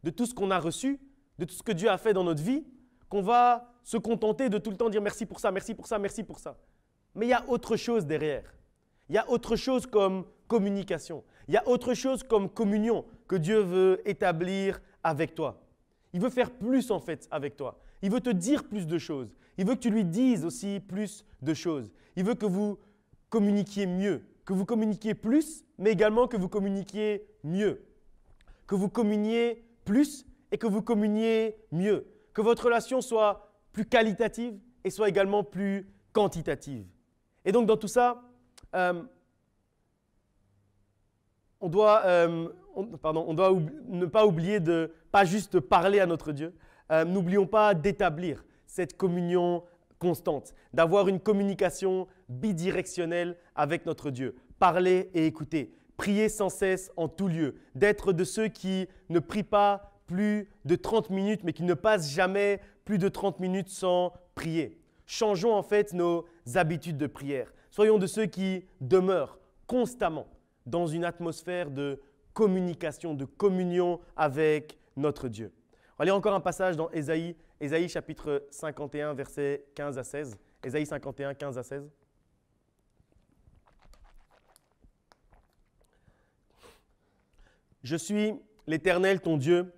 [SPEAKER 1] de tout ce qu'on a reçu, de tout ce que Dieu a fait dans notre vie, qu'on va se contenter de tout le temps dire merci pour ça, merci pour ça, merci pour ça. Mais il y a autre chose derrière. Il y a autre chose comme communication. Il y a autre chose comme communion que Dieu veut établir avec toi. Il veut faire plus en fait avec toi. Il veut te dire plus de choses. Il veut que tu lui dises aussi plus de choses. Il veut que vous communiquiez mieux, que vous communiquiez plus, mais également que vous communiquiez mieux. Que vous communiez plus et que vous communiez mieux. Que votre relation soit plus qualitative et soit également plus quantitative. Et donc dans tout ça, on doit ne pas oublier de pas juste parler à notre Dieu. N'oublions pas d'établir cette communion constante, d'avoir une communication bidirectionnelle avec notre Dieu. Parler et écouter, prier sans cesse en tout lieu, d'être de ceux qui ne prient pas plus de 30 minutes, mais qui ne passent jamais plus de 30 minutes sans prier. Changeons en fait nos habitudes de prière. Soyons de ceux qui demeurent constamment dans une atmosphère de communication, de communion avec notre Dieu. On va lire encore un passage dans Ésaïe chapitre 51, versets 15 à 16. Ésaïe 51, 15 à 16. Je suis l'Éternel, ton Dieu,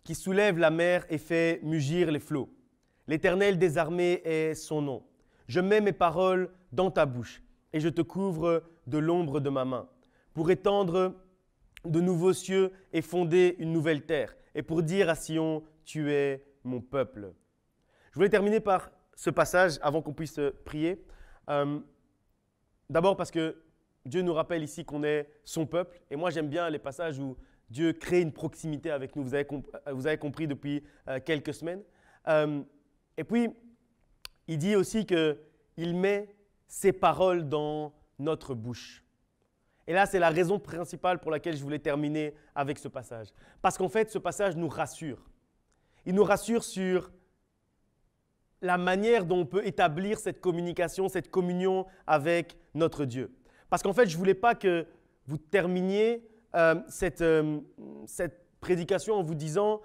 [SPEAKER 1] qui soulève la mer et fait mugir les flots. L'Éternel des armées est son nom. Je mets mes paroles dans ta bouche et je te couvre de l'ombre de ma main pour étendre de nouveaux cieux et fonder une nouvelle terre et pour dire à Sion, tu es mon peuple. Je voulais terminer par ce passage avant qu'on puisse prier. D'abord parce que Dieu nous rappelle ici qu'on est son peuple et moi j'aime bien les passages où Dieu crée une proximité avec nous. Vous avez compris depuis quelques semaines. Et puis, il dit aussi qu'il met ses paroles dans notre bouche. Et là, c'est la raison principale pour laquelle je voulais terminer avec ce passage. Parce qu'en fait, ce passage nous rassure. Il nous rassure sur la manière dont on peut établir cette communication, cette communion avec notre Dieu. Parce qu'en fait, je ne voulais pas que vous terminiez cette prédication en vous disant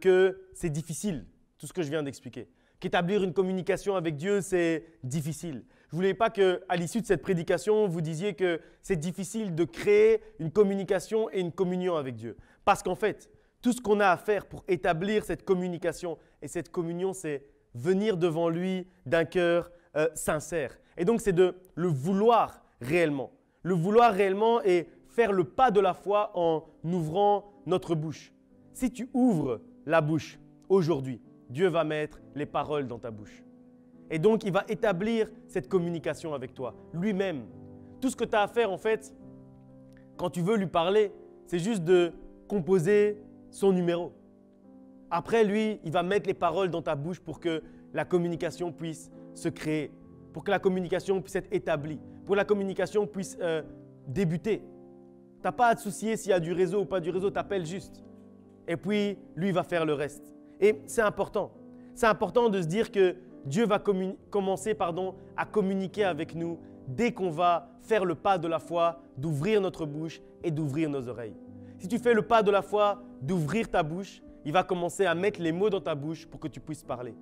[SPEAKER 1] que c'est difficile, tout ce que je viens d'expliquer. Qu'établir une communication avec Dieu, c'est difficile. Je ne voulais pas qu'à l'issue de cette prédication, vous disiez que c'est difficile de créer une communication et une communion avec Dieu. Parce qu'en fait, tout ce qu'on a à faire pour établir cette communication et cette communion, c'est venir devant lui d'un cœur sincère. Et donc, c'est de le vouloir réellement. Le vouloir réellement et faire le pas de la foi en ouvrant notre bouche. Si tu ouvres la bouche aujourd'hui, Dieu va mettre les paroles dans ta bouche. Et donc, il va établir cette communication avec toi, lui-même. Tout ce que tu as à faire, en fait, quand tu veux lui parler, c'est juste de composer son numéro. Après, lui, il va mettre les paroles dans ta bouche pour que la communication puisse se créer, pour que la communication puisse être établie, pour que la communication puisse débuter. Tu n'as pas à te soucier s'il y a du réseau ou pas du réseau, tu appelles juste. Et puis, lui, il va faire le reste. Et c'est important. C'est important de se dire que Dieu va commencer à communiquer avec nous dès qu'on va faire le pas de la foi, d'ouvrir notre bouche et d'ouvrir nos oreilles. Si tu fais le pas de la foi, d'ouvrir ta bouche, il va commencer à mettre les mots dans ta bouche pour que tu puisses parler.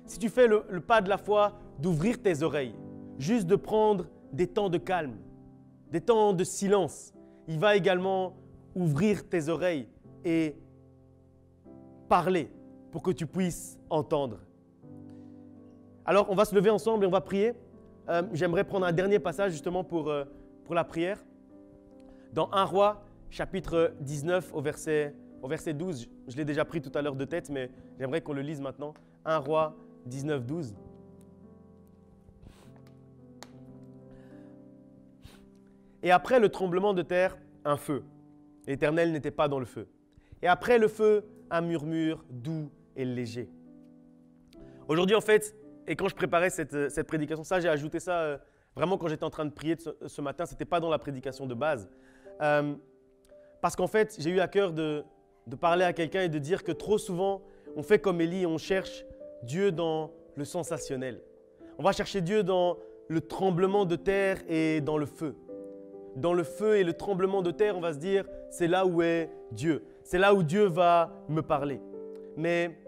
[SPEAKER 1] Si tu fais le pas de la foi, d'ouvrir tes oreilles, juste de prendre des temps de calme, des temps de silence, il va également ouvrir tes oreilles et parler pour que tu puisses entendre. Alors, on va se lever ensemble et on va prier. J'aimerais prendre un dernier passage justement pour la prière. Dans 1 Roi, chapitre 19 au verset 12. Je l'ai déjà pris tout à l'heure de tête, mais j'aimerais qu'on le lise maintenant. 1 Roi 19, 12. Et après le tremblement de terre, un feu. L'Éternel n'était pas dans le feu. Et après le feu, un murmure doux et léger. Aujourd'hui, en fait, et quand je préparais cette prédication, ça, j'ai ajouté ça vraiment quand j'étais en train de prier ce matin. Ce n'était pas dans la prédication de base. Parce qu'en fait, j'ai eu à cœur de parler à quelqu'un et de dire que trop souvent, on fait comme Élie et on cherche Dieu dans le sensationnel. On va chercher Dieu dans le tremblement de terre et dans le feu. Dans le feu et le tremblement de terre, on va se dire, c'est là où est Dieu. C'est là où Dieu va me parler. Mais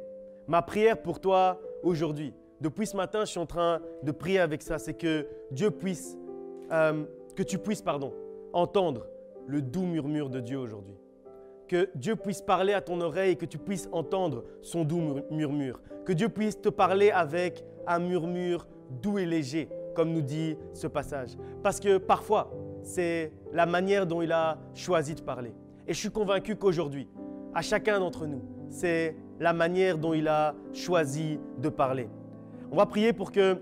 [SPEAKER 1] ma prière pour toi aujourd'hui, depuis ce matin, je suis en train de prier avec ça, c'est que Dieu puisse, que tu puisses entendre le doux murmure de Dieu aujourd'hui. Que Dieu puisse parler à ton oreille et que tu puisses entendre son doux murmure. Que Dieu puisse te parler avec un murmure doux et léger, comme nous dit ce passage. Parce que parfois, c'est la manière dont il a choisi de parler. Et je suis convaincu qu'aujourd'hui, à chacun d'entre nous, c'est la manière dont il a choisi de parler. On va prier pour que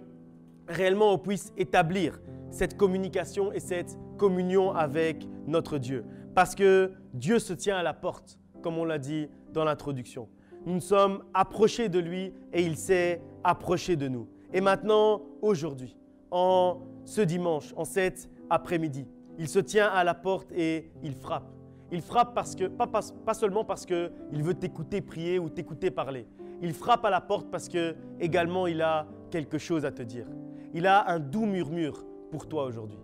[SPEAKER 1] réellement on puisse établir cette communication et cette communion avec notre Dieu. Parce que Dieu se tient à la porte, comme on l'a dit dans l'introduction. Nous nous sommes approchés de lui et il s'est approché de nous. Et maintenant, aujourd'hui, en ce dimanche, en cet après-midi, il se tient à la porte et il frappe. Il frappe parce que, pas seulement parce qu'il veut t'écouter prier ou t'écouter parler. Il frappe à la porte parce que également il a quelque chose à te dire. Il a un doux murmure pour toi aujourd'hui.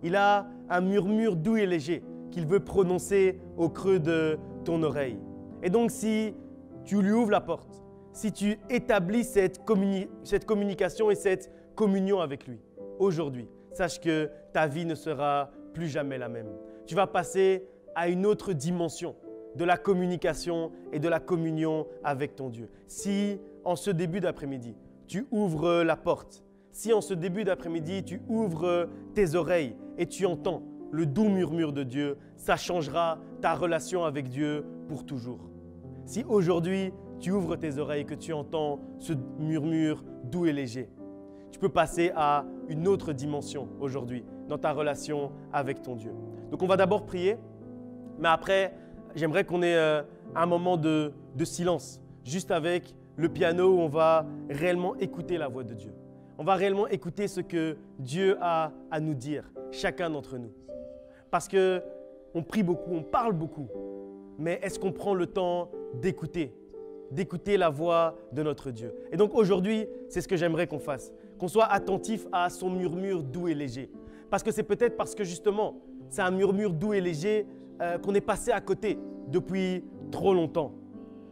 [SPEAKER 1] Il a un murmure doux et léger qu'il veut prononcer au creux de ton oreille. Et donc si tu lui ouvres la porte, si tu établis cette communication et cette communion avec lui, aujourd'hui, sache que ta vie ne sera plus jamais la même. Tu vas passer à une autre dimension de la communication et de la communion avec ton Dieu. Si en ce début d'après-midi, tu ouvres la porte, si en ce début d'après-midi, tu ouvres tes oreilles et tu entends le doux murmure de Dieu, ça changera ta relation avec Dieu pour toujours. Si aujourd'hui, tu ouvres tes oreilles et que tu entends ce murmure doux et léger, tu peux passer à une autre dimension aujourd'hui dans ta relation avec ton Dieu. Donc on va d'abord prier, mais après, j'aimerais qu'on ait un moment de silence, juste avec le piano où on va réellement écouter la voix de Dieu. On va réellement écouter ce que Dieu a à nous dire, chacun d'entre nous. Parce qu'on prie beaucoup, on parle beaucoup, mais est-ce qu'on prend le temps d'écouter la voix de notre Dieu? Et donc aujourd'hui, c'est ce que j'aimerais qu'on fasse, qu'on soit attentif à son murmure doux et léger. Parce que c'est peut-être parce que justement, c'est un murmure doux et léger qu'on est passé à côté depuis trop longtemps.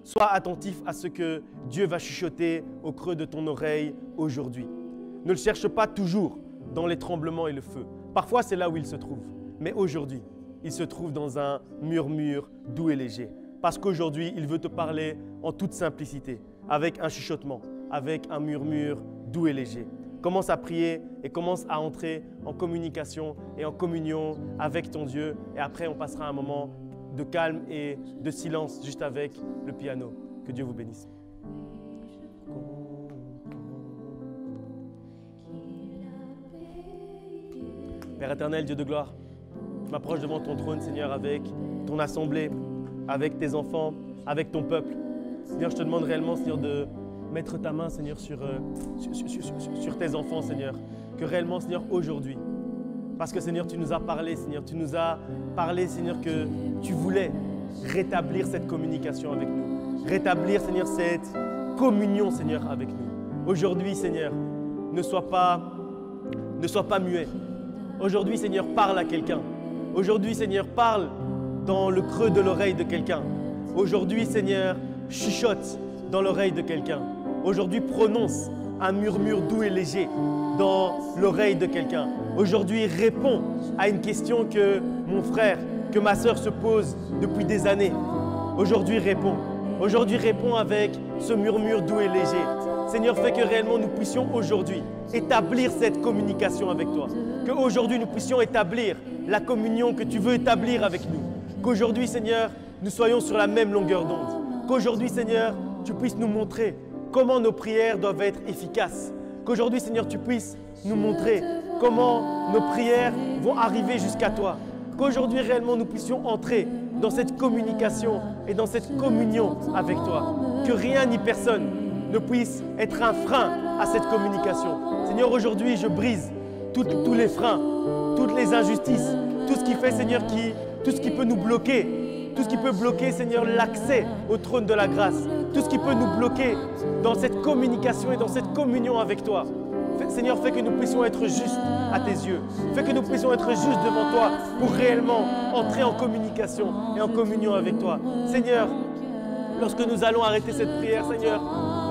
[SPEAKER 1] Sois attentif à ce que Dieu va chuchoter au creux de ton oreille aujourd'hui. Ne le cherche pas toujours dans les tremblements et le feu. Parfois, c'est là où il se trouve. Mais aujourd'hui, il se trouve dans un murmure doux et léger. Parce qu'aujourd'hui, il veut te parler en toute simplicité, avec un chuchotement, avec un murmure doux et léger. Commence à prier et commence à entrer en communication et en communion avec ton Dieu. Et après, on passera un moment de calme et de silence juste avec le piano. Que Dieu vous bénisse. Père éternel, Dieu de gloire, je m'approche devant ton trône, Seigneur, avec ton assemblée, avec tes enfants, avec ton peuple. Seigneur, je te demande réellement, Seigneur, de mettre ta main, Seigneur, sur tes enfants, Seigneur. Que réellement, Seigneur, aujourd'hui, parce que, Seigneur, tu nous as parlé, Seigneur, Seigneur, que tu voulais rétablir cette communication avec nous. Rétablir, Seigneur, cette communion, Seigneur, avec nous. Aujourd'hui, Seigneur, ne sois pas muet. Aujourd'hui, Seigneur, parle à quelqu'un. Aujourd'hui, Seigneur, parle dans le creux de l'oreille de quelqu'un. Aujourd'hui, Seigneur, chuchote dans l'oreille de quelqu'un. Aujourd'hui, prononce un murmure doux et léger dans l'oreille de quelqu'un. Aujourd'hui, réponds à une question que mon frère, que ma sœur se pose depuis des années. Aujourd'hui, réponds. Aujourd'hui, réponds avec ce murmure doux et léger. Seigneur, fais que réellement nous puissions aujourd'hui établir cette communication avec toi. Qu'aujourd'hui nous puissions établir la communion que tu veux établir avec nous. Qu'aujourd'hui, Seigneur, nous soyons sur la même longueur d'onde. Qu'aujourd'hui, Seigneur, tu puisses nous montrer comment nos prières doivent être efficaces. Qu'aujourd'hui, Seigneur, tu puisses nous montrer comment nos prières vont arriver jusqu'à toi. Qu'aujourd'hui réellement nous puissions entrer dans cette communication et dans cette communion avec toi. Que rien ni personne ne puisse être un frein à cette communication. Seigneur, aujourd'hui je brise tous les freins, toutes les injustices, tout ce qui fait, Seigneur, tout ce qui peut nous bloquer, tout ce qui peut bloquer, Seigneur, l'accès au trône de la grâce, tout ce qui peut nous bloquer dans cette communication et dans cette communion avec toi. Seigneur, fais que nous puissions être justes à tes yeux. Fais que nous puissions être justes devant toi pour réellement entrer en communication et en communion avec toi. Seigneur, lorsque nous allons arrêter cette prière, Seigneur,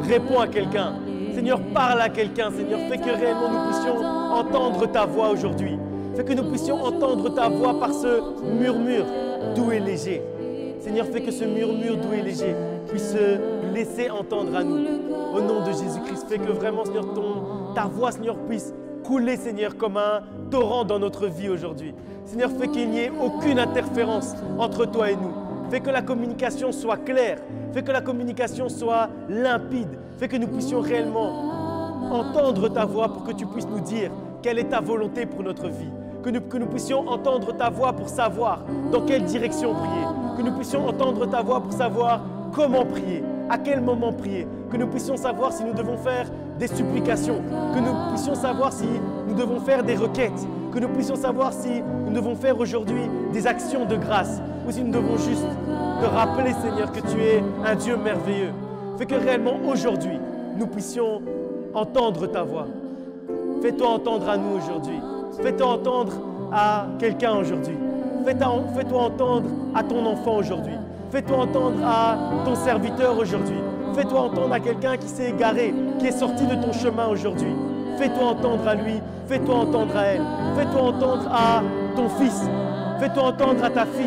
[SPEAKER 1] réponds à quelqu'un. Seigneur, parle à quelqu'un. Seigneur, fais que réellement nous puissions entendre ta voix aujourd'hui. Fais que nous puissions entendre ta voix par ce murmure doux et léger. Seigneur, fais que ce murmure doux et léger puisse se laisser entendre à nous. Au nom de Jésus-Christ, fais que vraiment, Seigneur, ta voix, Seigneur, puisse couler, Seigneur, comme un torrent dans notre vie aujourd'hui. Seigneur, fais qu'il n'y ait aucune interférence entre toi et nous. Fais que la communication soit claire. Fais que la communication soit limpide. Fais que nous puissions réellement entendre ta voix pour que tu puisses nous dire quelle est ta volonté pour notre vie. Que nous puissions entendre ta voix pour savoir dans quelle direction prier. Que nous puissions entendre ta voix pour savoir comment prier, à quel moment prier. Que nous puissions savoir si nous devons faire des supplications. Que nous puissions savoir si nous devons faire des requêtes. Que nous puissions savoir si nous devons faire aujourd'hui des actions de grâce. Ou si nous devons juste te rappeler, Seigneur, que tu es un Dieu merveilleux. Fais que réellement aujourd'hui, nous puissions entendre ta voix. Fais-toi entendre à nous aujourd'hui. Fais-toi entendre à quelqu'un aujourd'hui. Fais-toi entendre à ton enfant aujourd'hui. Fais-toi entendre à ton serviteur aujourd'hui. Fais-toi entendre à quelqu'un qui s'est égaré, qui est sorti de ton chemin aujourd'hui. Fais-toi entendre à lui. Fais-toi entendre à elle. Fais-toi entendre à ton fils. Fais-toi entendre à ta fille.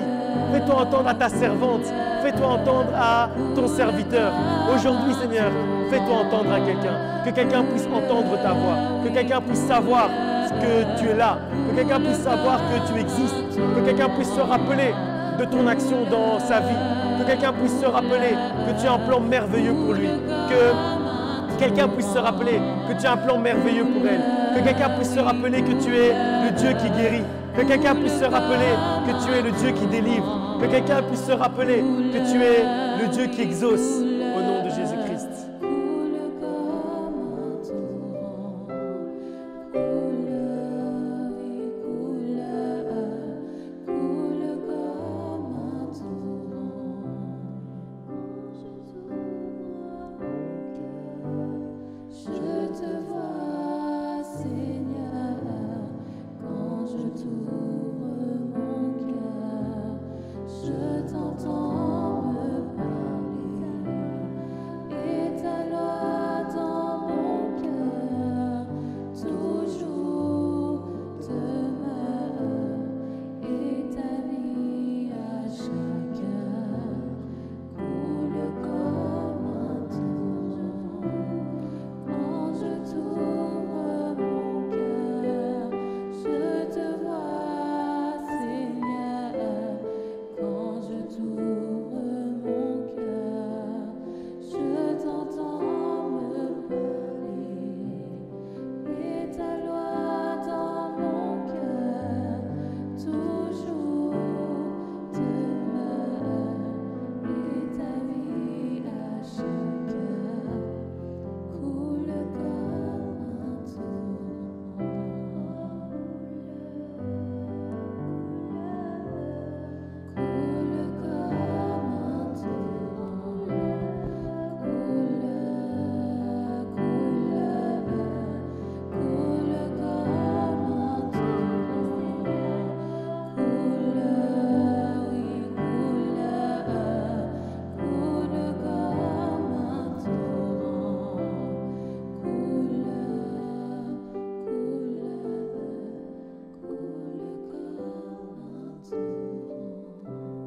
[SPEAKER 1] Fais-toi entendre à ta servante. Fais-toi entendre à ton serviteur. Aujourd'hui, Seigneur, fais-toi entendre à quelqu'un. Que quelqu'un puisse entendre ta voix. Que quelqu'un puisse savoir que tu es là. Que quelqu'un puisse savoir que tu existes. Que quelqu'un puisse se rappeler de ton action dans sa vie. Que quelqu'un puisse se rappeler que tu as un plan merveilleux pour lui. Que quelqu'un puisse se rappeler que tu as un plan merveilleux pour elle. Que quelqu'un puisse se rappeler que tu es le Dieu qui guérit. Que quelqu'un puisse se rappeler que tu es le Dieu qui délivre. Que quelqu'un puisse se rappeler que tu es le Dieu qui exauce. Au nom de Jésus-Christ.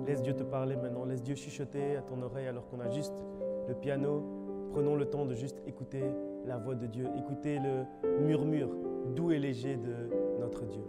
[SPEAKER 1] Laisse Dieu te parler maintenant, laisse Dieu chuchoter à ton oreille alors qu'on a juste le piano. Prenons le temps de juste écouter la voix de Dieu, écouter le murmure doux et léger de notre Dieu.